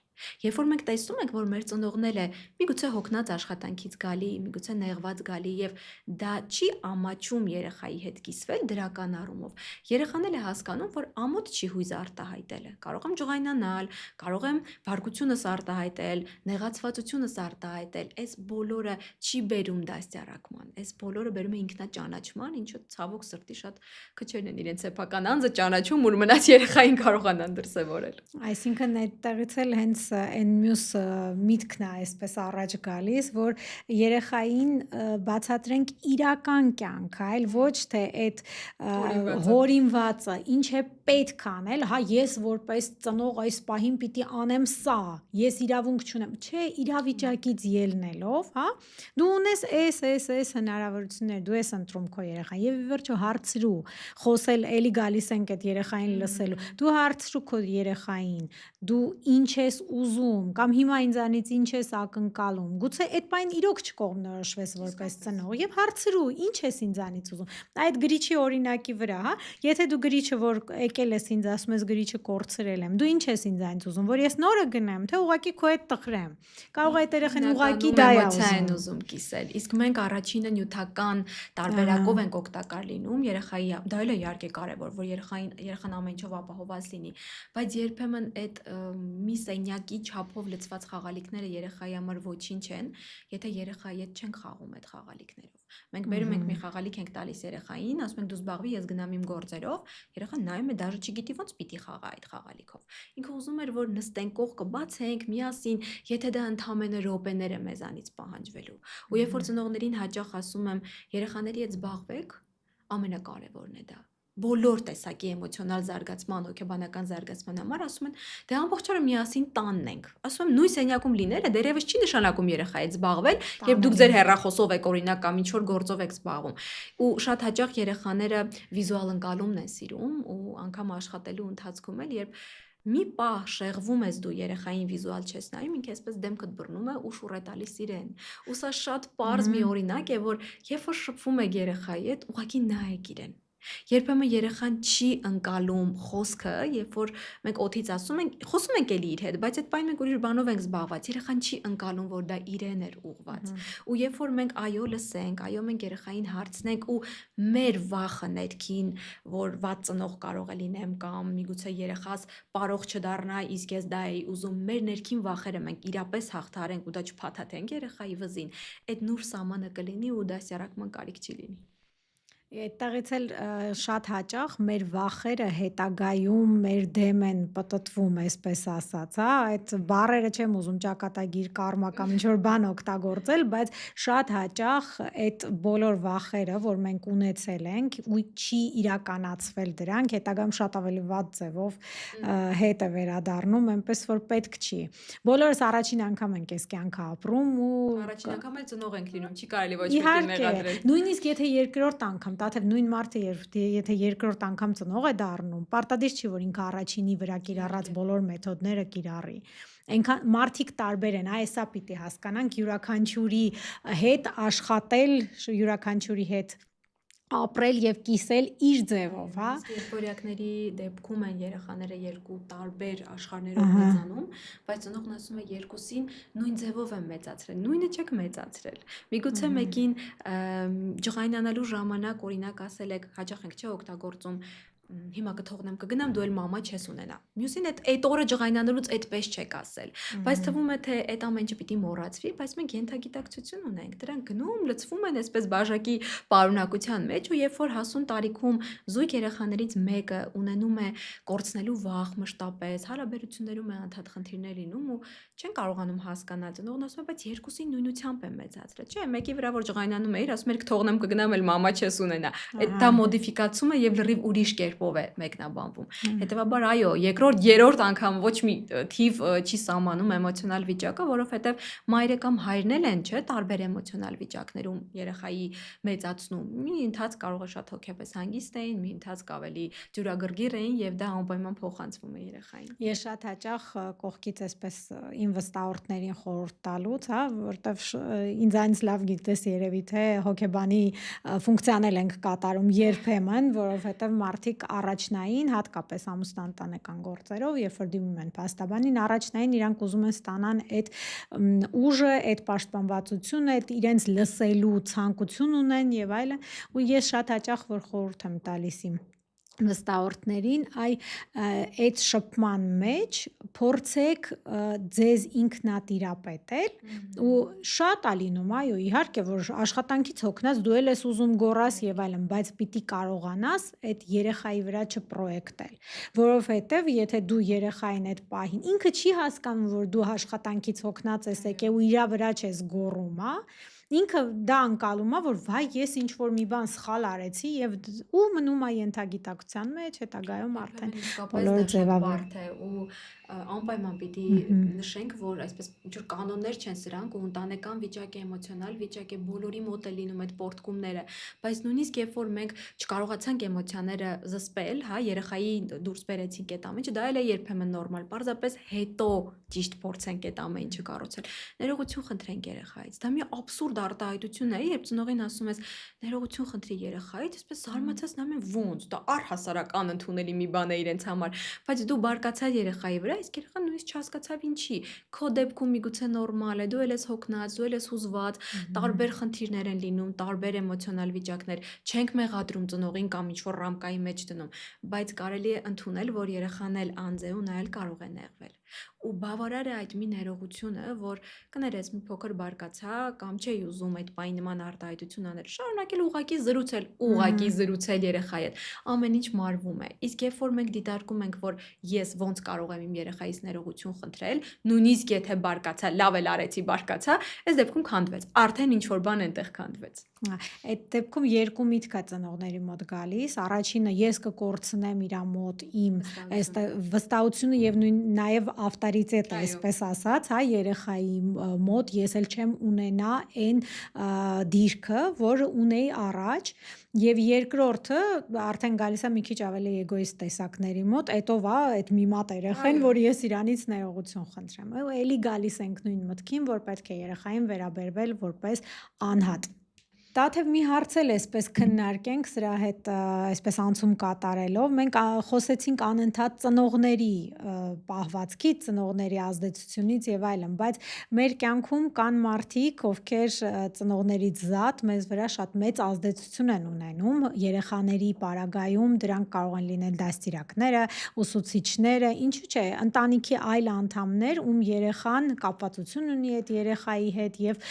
Երբ որ մենք տեսնում ենք, որ մեր ծնողները միգուցե հոգնած աշխատանքից գալի, միգուցե նեղված գալի եւ դա չի ամաչում երեխայի հետ կիսվել դրական առումով, երեխան էլ է հասկանում, որ ամոթ չի հույզը արտահայտելը։ Կարող եմ ջղայնանալ, կարող եմ բարկությունս արտահայտել, նեղացվածությունս արտահայտել, այս բոլորը չի բերում դաստիարակման, այս բոլորը բերում է ինքնաճանաչման, ինչը ցավոք սրտի շատ քչերն են իրենց սեփական անձը ճանաչում, որ մնաց երեխային կարողանան դրսևորել։ Այսինքն այդտեղից էլ հենց այն մյուս միտքն է այսպես առաջ գալիս, որ երեխային բացատրենք իրական կյանքը, այլ ոչ թե այդ հորինվածը, ինչ է պետք անել, հա ես որպես ծնող այս պահին պիտի անեմ սա, ես իրավունք չունեմ, չէ, իրավիճակից ելնելով, հա, դու ունես այս հնարավորություններ, դու ես ընտրում քո երեխան եւ ի վերջո հարցրու, խոսել էլի գալիս ենք այդ երեխային լսելու, դու հարցրու քո երեխային, դու ինչ ես ուզում կամ հիմա ինձանից ինչ ես ակնկալում, գուցե այդ պայն իրոք չկողմնորոշվես որպես ծնող եւ հարցրու, ինչ ես ինձանից ուզում։ Այդ գրիչի օրինակի վրա, հա, եթե դու գրիչը որ եկել ես ինձ ասում ես գրիչը կորցրել եմ, դու ինչ ես ինձանից ուզում, որ ես նորը գնեմ, թե ուղակի քո հետ տխրեմ։ Կարող է այդ երեխան ուղակի դա է ուզում կիսել։ Իսկ մենք առաջինը նյութական տարբերակով ենք օգտակար լինում երեխայի, դա էլ է իհարկե կարևոր, որ երեխան ամեն ինչով ապահովված լինի, բայց երբեմն այդ մի սենյակի չափով լցված խաղալիքները երեխայի համար ոչինչ են, եթե երեխայի հետ չենք խաղում այդ խաղալիքներով։ Մենք բերում ենք մի խաղալիք ենք տալիս երեխային, ասում ենք դու զբաղվի, ես գնամ իմ գործերով, երեխան նայում է, դաժե չգիտի ոնց պիտի խաղա այդ խաղալիքով։ Ինքը ուզում էր, որ նստենք կողքը բացենք միասին, եթե դա ընդամենը րոպեներ է մեզանից պահանջվելու։ Ու երբ որ ծնողներին հաճախ ասում եմ, երեխաների հետ զբաղվեք, ամենակարևորն է դա։ Բոլոր տեսակի էմոցիոնալ զարգացման, հոգեբանական զարգացման համար ասում են, դե ամբողջ օրը միասին տանն ենք։ Ասում եմ, նույն սենյակում լինելը դերևս չի նշանակում երեխայի հետ զբաղվել, երբ դուք ձեր հեռախոսով եք օրինակ կամ ինչ որ գործով եք զբաղվում։ Ու շատ հաճախ երեխաները վիզուալ ընկալումն են սիրում ու անգամ աշխատելու ընթացքում էլ, երբ մի պահ շեղվում ես դու երեխային վիզուալ չես նայում, ինքը այսպես դեմքդ բռնում է ու շուռ է տալիս իրեն։ Ու սա շատ պարզ մի օրինակ է, որ երբ որ շփվում եք երեխայի հետ, ուղղակի նայեք իրեն։ Երբեմն երեխան չի ընկալում խոսքը, երբ որ մենք օթից ասում ենք, խոսում ենք էլի իր հետ, բայց այդ պայն մենք ուրիշ բանով ենք զբաղված, երեխան չի ընկալում, որ դա իրեն էր ուղված։ Ու երբ որ մենք այո լսենք, այո մենք երեխային հարցնենք ու մեր վախը ներքին, որ վատ ծնող կարող է լինեմ կամ միգուցե երեխաս պարող չդառնա, իսկ ես դա էի ուզում, մեր ներքին վախերը մենք իրապես հաղթարենք ու դա չփաթաթենք երեխայի վզին, այդ նուրբ սահմանը կլինի ու դասյարակման կարիք չի լինի։ Այդտեղից էլ շատ հաճախ մեր վախերը հետագայում մեր դեմ են պտտվում, այսպես ասած, հա, այդ բառերը չեմ ուզում ճակատագիր կարմա կամ ինչ-որ բան օգտագործել, բայց շատ հաճախ այդ բոլոր վախերը, որ մենք ունեցել ենք ու չի իրականացվել դրանք, հետագայում շատ ավելի վատ ձևով հետ է վերադառնում, այնպես որ պետք չի։ Բոլորս առաջին անգամ ենք այս կյանքը ապրում ու Առաջին անգամ էլ ծնող ենք լինում, չի կարելի ոչ մեկին մեղադրել։ Նույնիսկ եթե երկրորդ անգամ, դաթև նույն մարդը եթե երկրորդ անգամ ծնող է դառնում, պարտադիր չի, որ ինքը առաջինի վրա կիրառած բոլոր մեթոդները կիրառի։ Այնքան մարդիկ տարբեր են, այսա պիտի հասկանանք, յուրաքանչյուրի հետ աշխատել, յուրաքանչյուրի հետ ապրել եւ կիսել իր ձևով, հա։ Երբորյակների դեպքում են երեխաները երկու տարբեր աշխարհներով մեծանում, բայց ծնողն ասում է երկուսին նույն ձևով եմ մեծացրել, նույնը չեք մեծացրել։ Միգուցե մեկին ջղայնանալու ժամանակ օրինակ ասել եք, հաճախ ենք չէ օգտագործում հիմա կթողնեմ կգնամ դու էլ մամա չես ունենա։ Մյուսին այդ օրը ջղայնանալուց այդպես չեք ասել, բայց թվում է թե այդ ամենը պիտի մոռացվի, բայց մենք ենթագիտակցություն ունենք, դրանք գնում լցվում են այսպես բաժակի պարունակության մեջ ու երբ որ հասուն տարիքում զույգ երեխաներից մեկը ունենում է կորցնելու վախ մշտապես, հարաբերություններում է անդադ խնդիրներ լինում ու չեն կարողանում հասկանալ, ծնողն ասում է, բայց երկուսին նույնությամբ եմ մեծացրել, չէ՞, մեկի վրա որ ջղայնանում էիր, ասում էր կթողնեմ կգնամ էլ մամա չես ունենա։ Այդ դա մոդիֆիկացում է եւ լրիվ ուրիշ կերպով է մեկնաբանվում։ Հետևաբար այո, երկրորդ, երրորդ անգամ ոչ մի թիվ չի սահմանում էմոցիոնալ վիճակը, որովհետեւ մայրը կամ հայրն էլ են, չէ՞, տարբեր էմոցիոնալ վիճակներում երեխայի մեծացնում։ Մի ընթացք կարող է շատ հոգեպես հանգիստ էին, մի ընթացք ավելի ջուրագրգիռ էին եւ դա անպայման փոխանցվում է երեխային։ Ես շատ հաճախ կողքից այսպես իմ վստահորդներին խորհուրդ տալուց, հա, որտեվ ինձանից լավ գիտես երևի թե հոգեբանի ֆունկցիանել ենք կատարում երբեմն, որովհետեւ մարդիկ առաջնային, հատկապես ամուսնանտանեկան գործերով, երբ որ դիմում են փաստաբանին, առաջնային իրանք ուզում են ստանան այդ ուժը, այդ պաշտպանվածությունը, այդ իրենց լսելու ցանկություն ունեն եւ այլն, ու ես շատ հաճախ որ խորհուրդ եմ տալիս իմ վստահորդներին, այդ շփման մեջ փորձեք ձեզ ինքնատիրապետել ու շատ է լինում, այո, իհարկե, որ աշխատանքից հոգնած դու էլ ես ուզում գոռաս եւ այլն, բայց պիտի կարողանաս այդ երեխայի վրա չպրոյեկտել, որովհետեւ եթե դու երեխային այդ պահին ինքը չի հասկանում, որ դու աշխատանքից հոգնած ես եկել ու իր վրա չես գոռում, հա, ինքը դա անցալում է, որ վայ ես ինչ որ մի բան սխալ արեցի եւ ու մնում է ենթագիտակցության մեջ, հետագայում արդեն բոլորը ձևավորվում է ու անպայման պիտի նշենք, որ այսպես ինչ որ կանոններ չեն սրանք ու ընտանեկան վիճակ է, էմոցիոնալ վիճակ է, բոլորի մոտ է լինում այդ պորտկումները, բայց նույնիսկ երբ որ մենք չկարողացանք էմոցիաները զսպել, հա, երեխայի դուրս բերեցինք այդ ամենը, դա էլ է երբեմն նորմալ, պարզապես հետո ճիշտ փորձենք այդ ամեն ինչը կառուցել։ Ներողություն խնդրենք երեխայից։ Դա մի աբսուրդ արտահայտություն է, երբ ծնողին ասում ես ներողություն խնդրի երեխայից, այսպես զարմացած նայում են ոնց, դա առհասարակ անընդունելի մի բան է իրենց համար, բայց դու բարկացած երեխայի վրա, իսկ երեխան նույնիսկ չհասկացավ ինչի։ Քո դեպքում միգուցե նորմալ է, դու էլ ես հոգնած, դու էլ ես հուզված, տարբեր խնդիրներ են լինում, տարբեր էմոցիոնալ վիճակներ, չենք մեղադրում ծնողին կամ ինչ-որ ռամկայի մեջ դնում, բայց կարելի է ընդունել, որ երեխան էլ անձ է ու նա էլ կարող է նեղվել։ Ու բավարար է այդ մի ներողությունը, որ կներես մի փոքր բարկացա կամ չէի ուզում այդ պահի նման արտահայտություն անել, շարունակել ուղղակի զրուցել երեխայի հետ, ամեն ինչ մարվում է։ Իսկ երբ որ մենք դիտարկում ենք, որ ես ոնց կարող եմ իմ երեխայից ներողություն խնդրել, նույնիսկ եթե բարկացա, լավ էլ արեցի, բարկացա, այս դեպքում քանդվեց, արդեն ինչ որ բան այնտեղ քանդվեց։ Այդ դեպքում երկու միտք է ծնողների մոտ գալիս, առաջինը ես կկորցնեմ իր մոտ իմ վստահությունը եւ նաեւ ավտորիտետը, այսպես ասած, հա, երեխայի մոտ ես էլ չեմ ունենա այն դիրքը, որ ունեի առաջ, եւ երկրորդը արդեն գալիս է մի քիչ ավելի էգոիստ տեսակների մոտ, այդով է այդ մի մատ երեխան, որ ես իրանից ներողություն խնդրեմ։ Էլի գալիս ենք նույն մտքին, որ պետք է երեխային վերաբերվել որպես անհատ։ Դաթև մի հարցել այսպես քննարկենք սրա հետ այսպես անցում կատարելով, մենք խոսեցինք անընդհատ ծնողների պահվածքից, ծնողների ազդեցությունից եւ այլն, բայց մեր կյանքում կան մարդիկ, ովքեր ծնողներից զատ մեզ վրա շատ մեծ ազդեցություն են ունենում, երեխաների պարագայում դրանք կարող են լինել դաստիարակները, ուսուցիչները, ինչու՞ չէ, ընտանիքի այլ անդամներ, ում երեխան կապվածություն ունի այդ երեխայի հետ եւ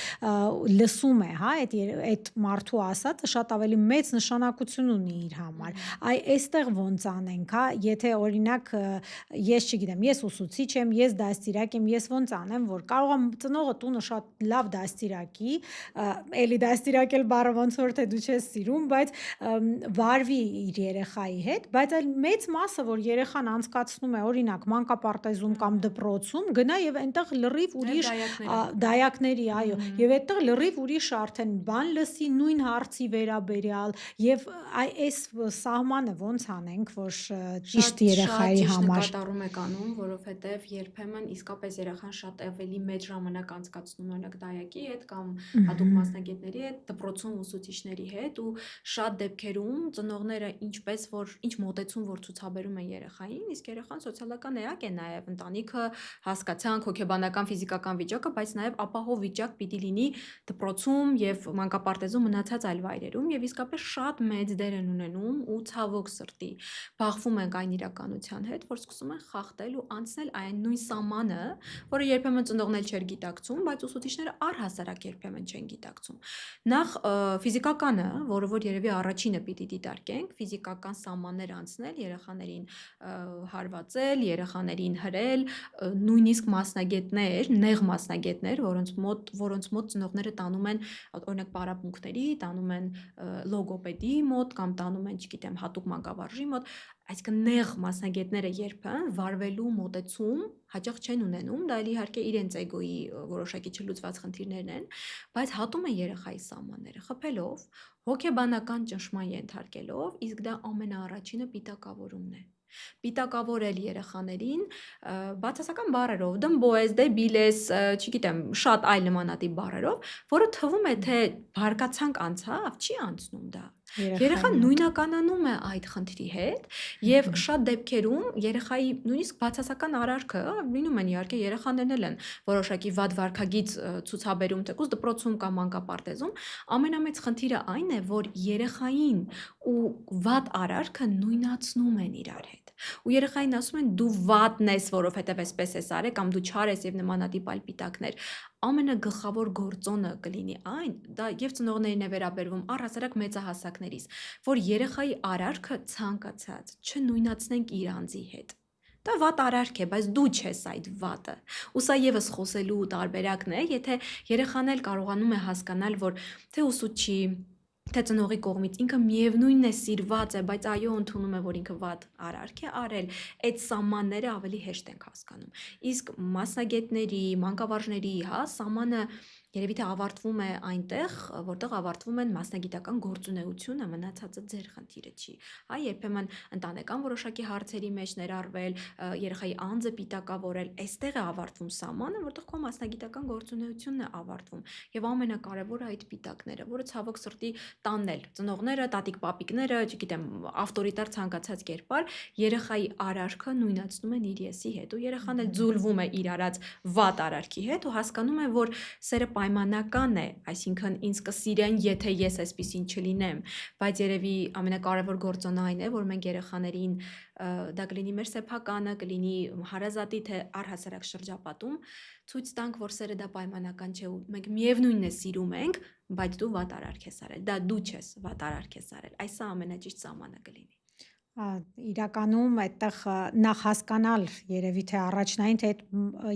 լսում է, հա, այդ մարդու ասածը շատ ավելի մեծ նշանակություն ունի իր համար։ Այստեղ ոնց անենք, հա, եթե օրինակ ես չգիտեմ, ես ուսուցիչ եմ, ես դաստիարակ եմ, ես ոնց անեմ, որ կարող եմ ծնողը տունը շատ լավ դաստիարակի, էլի դաստիարակել բառը ոնց որ թե դու չես սիրում, բայց վարվի իր երեխայի հետ, բայց այլ մեծ մասը, որ երեխան անցկացնում է, օրինակ մանկապարտեզում կամ դպրոցում, գնա եւ այնտեղ լրիվ ուրիշ դայակների, այո, եւ այդտեղ լրիվ ուրիշ արդեն բան լսի նույն հարցի վերաբերյալ եւ այս սահմանը ոնց անենք, որ ճիշտ երեխայի համար կատարում եք անում, որովհետեւ երբեմն իսկապես երեխան շատ ավելի մեծ ժամանակ անցկացնում օրինակ դայակի հետ կամ հատուկ մասնագետների հետ, դպրոցում ուսուցիչների հետ ու շատ դեպքերում ծնողները ինչ մոտեցում որ ցուցաբերում են երեխային, իսկ երեխան սոցիալական էակ է նաեւ, ընտանիքը հասկացանք, հոգեբանական, ֆիզիկական վիճակը, բայց նաեւ ապահով վիճակ պիտի լինի դպրոցում եւ մանկապարտեզում մնացած այլ վայրերում եւ իսկապես շատ մեծ դեր են ունենում ու ցավոք սրտի բախվում ենք այն իրականության հետ, որ սկսում են խախտել ու անցնել այն նույն սահմանը, որը երբեմն ծնողն էլ չէր գիտակցում, բայց ուսուցիչները առհասարակ երբեմն չեն գիտակցում։ Նախ ֆիզիկականը, որը որ երևի առաջինը պիտի դիտարկենք, ֆիզիկական սահմաններ անցնել, երեխաներին հարվածել, երեխաներին հրել, նույնիսկ մասնագետներ, նեղ մասնագետներ, որոնց մոտ ծնողները տանում են օրինակ պարապմունքների, տանում են լոգոպեդի մոտ կամ տանում են, չգիտեմ, հատուկ մանկավարժի մոտ, այսինքն նեղ մասնագետները երբեմն վարվելու մոտեցում հաճախ չեն ունենում, դա էլ իհարկե իրենց էգոյի որոշակի չլուծված խնդիրներն են, բայց հատում են երեխայի սահմանները, խփելով, հոգեբանական ճնշման ենթարկելով, իսկ դա ամենաառաջինը պիտակավորումն է։ Պիտակավորել երեխաներին բացասական բառերով, դմբոես, դեբիլես, չգիտեմ, շատ այլ նմանատիպ բառերով, որը թվում է թե բարկացանք անցավ, չի անցնում դա։ Երեխան նույնականանում է այդ խնդրի հետ եւ շատ դեպքերում երեխայի նույնիսկ բացասական արարքը լինում են իհարկե երեխաներն էլ են որոշակի վատ վարքագիծ ցուցաբերում թեկուզ դպրոցում կամ մանկապարտեզում ամենամեծ խնդիրը այն է որ երեխային ու վատ արարքը նույնացնում են իրար հետ ու երեխային ասում են դու վատն ես որովհետեւ այսպես ես արել կամ դու չար ես եւ նմանատիպ այլ պիտակներ ամենագլխավոր գործոնը կլինի այն, դա եւ ծնողներին է վերաբերվում առհասարակ մեծահասակներից, որ երեխայի արարքը ցանկացած չնույնացնենք իր անձի հետ։ Դա վատ արարք է, բայց դու չես այդ վատը։ Ու սա եւս խոսելու տարբերակն է, եթե երեխան էլ կարողանում է հասկանալ, որ թե ուսուցչի թե ծնողի կողմից ինքը միևնույնն է սիրված է, բայց այո ընդունում է, որ ինքը վատ արարք է արել, այդ սահմանները ավելի հեշտ ենք հասկանում։ Իսկ մասնագետների, մանկավարժների, սահմանը երևի թե ավարտվում է այնտեղ, որտեղ ավարտվում են մասնագիտական գործունեությունը, մնացածը ձեր խնդիրը չի։ Երբեմն ընտանեկան որոշակի հարցերի մեջ ներառվել, երեխայի անձը պիտակավորել, այստեղ է ավարտվում սահմանը, որտեղ քո մասնագիտական գործունեությունն է ավարտվում։ Եվ ամենակարևորը այդ պիտակները, որը ցավոք սրտի տաննել ծնողները, տատիկ-պապիկները, չգիտեմ, ավտորիտար ցանկացած կերպար երեխայի արարքը նույնացնում են իր եսի հետ ու երեխան էլ ձուլվում է իր արած վատ արարքի հետ ու հասկանում է, որ սերը պայմանական է, այսինքն ինձ կսիրեն, եթե ես այսպեսին չլինեմ, բայց երևի ամենակարևոր գործոնը այն է, որ մենք երեխաներին դա կլինի մեր սեփականը, կլինի հարազատի թե առհասարակ շրջապատում, ցույց տանք, որ սերը դա պայմանական չէ ու մենք միևնույնն է սիրում ենք, բայց դու վատ արարք ես արել, դա դու չես վատ արարք ես արել, այս ամենաճիշտ սահմանը կլինի։ Իրականում այդտեղ նախ հասկանալ երևի թե առաջնային թե այդ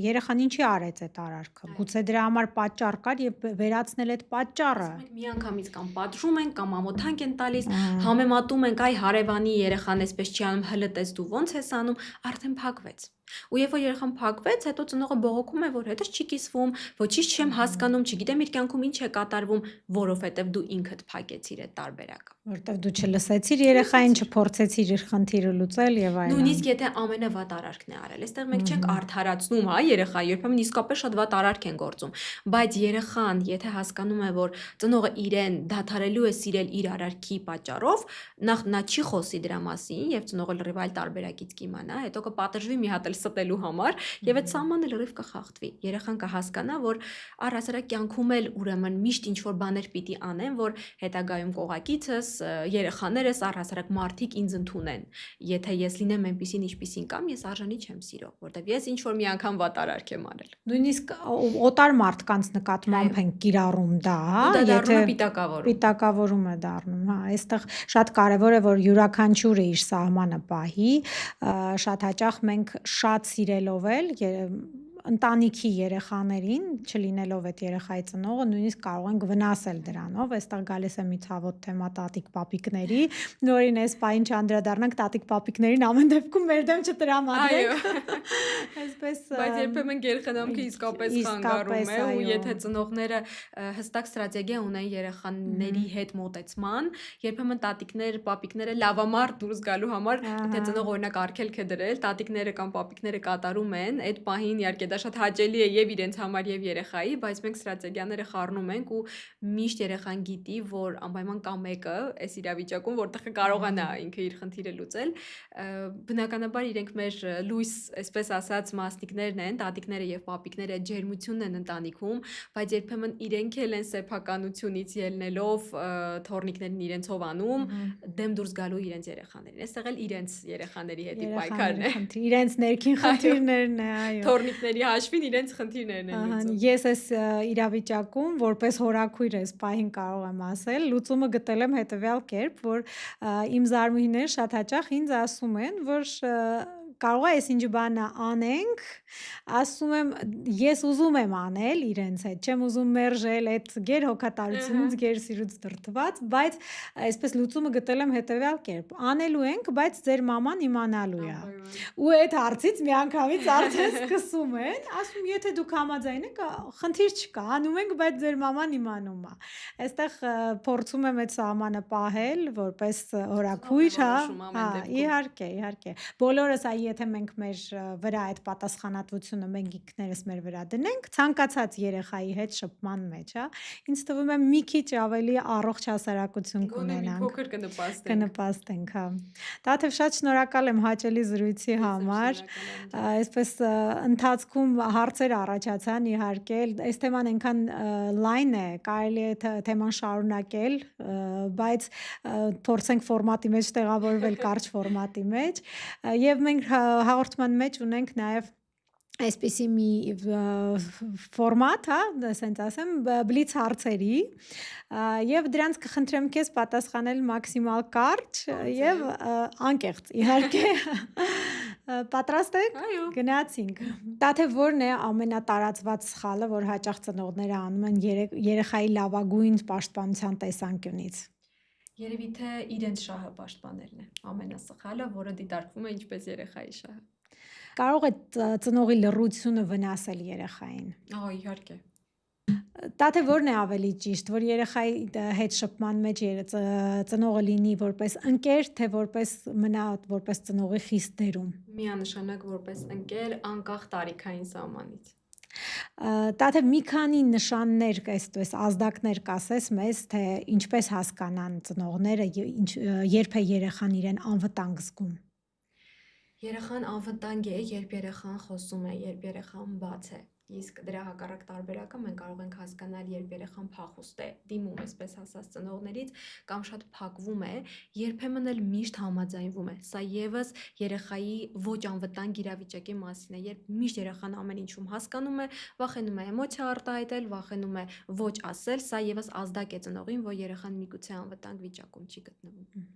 երեխան ինչի արեց այդ արարքը գուցե դրա համար պատճառ կար եւ վերացնել այդ պատճառը մենք միանգամից կամ պատժում ենք կամ ամոթանք են տալիս համեմատում ենք այ հարևանի երեխան էսպես չի անում հլտես դու ոնց ես անում արդեն փակվեց ու երբ որ երեխան փակվեց հետո ծնողը բողոքում է որ հետս չի կիսվում ոչինչ չեմ հասկանում չգիտեմ իր կյանքում ինչ է կատարվում որովհետեւ դու ինքդ փակեցիր այդ տարբերակը որտեվ դու չլսեցիր երեխային չփորձեցիր իր խնդիրը լուծել եւ այլն նույնիսկ եթե ամենավատ արարքն է արել այստեղ մենք չենք արդարացնում երեխայի երբեմն իսկապես շատ վատ արարք են գործում բայց երեխան եթե հասկանում է որ ծնողը իրեն դադարելու է սիրել իր արարքի պատճառով նախ նա չի խոսի դրա մասին եւ ծնողը լրիվ այլ տարբերակից կիմանա հետո կպատժվի մի հատ էլ ստել ստելու համար եւ այդ սահմանը լրիվ կխախտվի։ Երեխան կհասկանա, որ առհասարակ կյանքում էլ ուրեմն միշտ ինչ որ բաներ պիտի անեն, որ հետագայում կողակիցս, երեխաներս, առհասարակ մարդիկ ինձ ընդունեն։ Եթե ես լինեմ այնպեսին ինչպեսին կամ, ես արժանի չեմ սիրո, որտեվ ես ինչ որ մի անգամ վատ արարք եմ արել։ Նույնիսկ օտար մարդկանց նկատմամբ են կիրառում դա, հա, Ու դա դառնում է պիտակավորում։ Պիտակավորում է դառնում, հա, այստեղ շատ կարևոր է, որ յուրաքանչյուրը իր սահմանը պահի, շատ հաճախ մենք շատ սիրելով էլ ընտանիքի երեխաներին, չլինելով այդ երեխայի ծնողը, նույնիսկ կարող ենք վնասել դրանով, այստեղ գալիս է մի ցավոտ թեմա տատիկ-պապիկների, նորին այս պահին չանդրադառնանք տատիկ-պապիկներին ամեն դեպքում մեր դեմ չտրամադրենք։ Այսպես Բայց երբեմն գերխնամքը իսկապես խանգարում է ու եթե ծնողները հստակ ստրատեգիա ունեն երեխաների հետ մոտեցման, երբեմն տատիկներ, պապիկները լավամարդ դուրս գալու համար, թե ծնող օրինակ արգելք է դրել, տատիկները կամ պապիկները կատարում են, այդ պահին իհարկե դա շատ հաճելի է եւ իրենց համար եւ երեխայի, բայց մենք ստրատեգիաները խառնում ենք ու միշտ երեխան գիտի, որ անպայման կա մեկը այս իրավիճակում, որտեղ կարողանա ինքը իր խնդիրը լուծել։ Բնականաբար իրենք մեր լույս, այսպես ասած, մասնիկներն են, տատիկները եւ պապիկները ջերմությունն են ընտանիքում, բայց երբեմն իրենք էլ են սեփականությունից ելնելով թորնիկներն իրենցով անում, դեմ դուրս գալու իրենց երեխաներին։ Այստեղ էլ իրենց երեխաների հետ պայքարն է։ Իրենց ներքին խնդիրներն է, այո։ Թորնիկների հաշվին իրենց խնդիրներն են լուծում։ Ես այս իրավիճակում որպես հորաքույր այս պահին կարող եմ ասել, լուծումը գտել եմ հետևյալ կերպ, որ իմ զարմուհիները շատ հաճախ ինձ ասում են, որ կարող է այս ինչ բանը անենք, ասում եմ, ես ուզում եմ անել իրենց հետ, չեմ ուզում մերժել այդ գերհոգատարությունից, գերսիրուց դրդված, բայց այսպես լուծումը գտել եմ հետևյալ կերպ. անելու ենք, բայց ձեր մաման իմանալու է։ Ու այդ հարցից միանգամից արդեն սկսում են, ասում եթե դուք համաձայն եք, խնդիր չկա, անում ենք, բայց ձեր մաման իմանում է։ Այստեղ փորձում եմ այդ սահմանը պահել, որպես հորաքույր, հա, իհարկե։ Բոլորս եթե մենք մեր վրա այդ պատասխանատվությունը մենք ինքներս մեր վրա դնենք, ցանկացած երեխայի հետ շփման մեջ, հա, ինձ թվում է մի քիչ ավելի առողջ հասարակություն կունենանք։ Փոքր կնպաստենք, հա։ Տաթև շատ շնորհակալ եմ հաճելի զրույցի համար։ Այսպես ընթացքում հարցեր առաջացան, իհարկե, այս թեման այնքան լայն է, կարելի է թեման շարունակել, բայց փորձենք ֆորմատի մեջ տեղավորվել կարճ ֆորմատի մեջ, եւ մենք հաղորդման մեջ ունենք նաև այսպիսի մի ֆորմատ, հա, ասենց ասեմ, բլից հարցերի, եւ դրանց կխնդրեմ քեզ պատասխանել մաքսիմալ կարճ եւ անկեղծ, իհարկե։ Պատրաստ եք։ Գնացինք։ Տաթե որն է ամենատարածված սխալը, որ հաճախ ծնողները անում են երեխայի լավագույն պաշտպանության տեսանկյունից։ Երևի թե իրենց շահը պաշտպանելն է ամենասխալը, որը դիտարկվում է ինչպես երեխայի շահը։ Կարող է ծնողի լռությունը վնասել երեխային։ Իհարկե։ Տաթե որն է ավելի ճիշտ, որ երեխայի հետ շփման մեջ ծնողը լինի որպես ընկեր, թե որպես ծնողի խիստ դերում։ Միանշանակ որպես ընկեր, անկախ տարիքային սահմանից։ Տաթե մի քանի նշաններ, այսպես ազդակներ կասես մեզ, թե ինչպես հասկանան ծնողները, երբ է երեխան իրեն անվտանգ զգում։ Երեխան անվտանգ է, երբ երեխան խոսում է, երբ երեխան բաց է։ Իսկ դրա հակառակ տարբերակը մենք կարող ենք հասկանալ, երբ երեխան փախուստ է, դիմում այսպես ասած ծնողներից կամ շատ փակվում է, երբեմն էլ միշտ համաձայնվում է։ Սա եւս երեխայի ոչ անվտանգ իրավիճակի մասին է, երբ միշտ երեխան ամեն ինչում հասկանում է, վախենում է էմոցիա արտահայտել, վախենում է ոչ ասել, սա եւս ազդակ է ծնողին, որ երեխան միգուցե անվտանգ վիճակում չի գտնվում։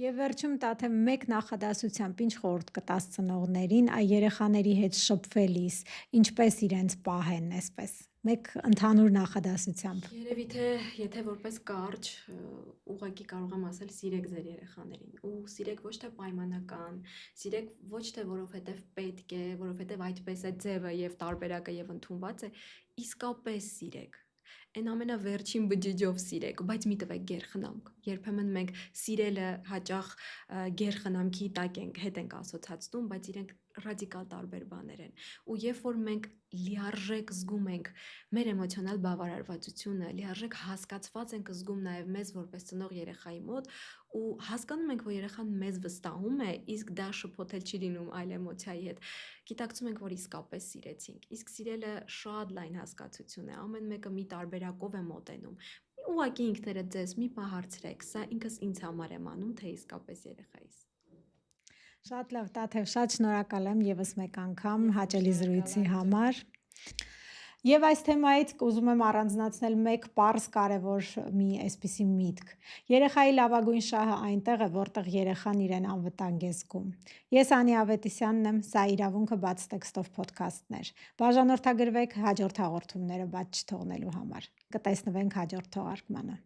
Եվ վերջում տաթե մեկ նախադասությամբ ինչ խորհուրդ կտաս ծնողներին երեխաների հետ շփվելիս, ինչպես իրենց պահեն, այսպես մեկ ընդհանուր նախադասությամբ։ Երևի թե եթե որպես կարճ ուղղակի կարող եմ ասել սիրեք ձեր երեխաներին ու սիրեք ոչ թե պայմանական, սիրեք ոչ թե որովհետև պետք է, որովհետև այդպես է ձևը եւ տարբերակը եւ ընդունված է, իսկապես սիրեք։ այն ամենավերջին բջիջով սիրեք, բայց մի տվեք գերխնամք։ Երբեմն մենք սիրելը հաճախ գերխնամքի տակ հետ ենք ասոցացնում, բայց իրենք ռադիկալ տարբեր բաներ են։ Ու երբ որ մենք լիարժեք զգում ենք մեր էմոցիոնալ բավարարվածությունը, լիարժեք հասկացված ենք զգում նաև մեզ որպես ծնող երեխայի մոտ ու հասկանում ենք, որ երեխան մեզ վստահում է, իսկ դա շփոթել չի լինում այլ էմոցիայի հետ, գիտակցում ենք, որ իսկապես սիրեցինք։ Իսկ սիրելը շատ լայն հասկացություն է, ամեն մեկը մի տարբերակով է մոտենում։ Ուղղակի ինքներդ ձեզ մի պահ հարցրեք, սա ինքս ինձ համար եմ անում, թե իսկապես երեխայիս։ Շատ լավ, Տաթև, շատ շնորհակալ եմ եւս մեկ անգամ հաճելի զրույցի համար։ Եվ այս թեմայից ուզում եմ առանձնացնել մեկ պարզ կարևոր մի այսպիսի միտք։ Երեխայի լավագույն շահը այնտեղ է, որտեղ երեխան իրեն անվտանգ է զգում։ Ես Անի Ավետիսյանն եմ, սա Իրավունքը բաց տեքստով ոդքասթներ։ Բաժանորդագրվեք հաջորդ հաղորդումները բաց չթողնելու համար։ Կտեսնվենք հաջորդ թողարկմանը։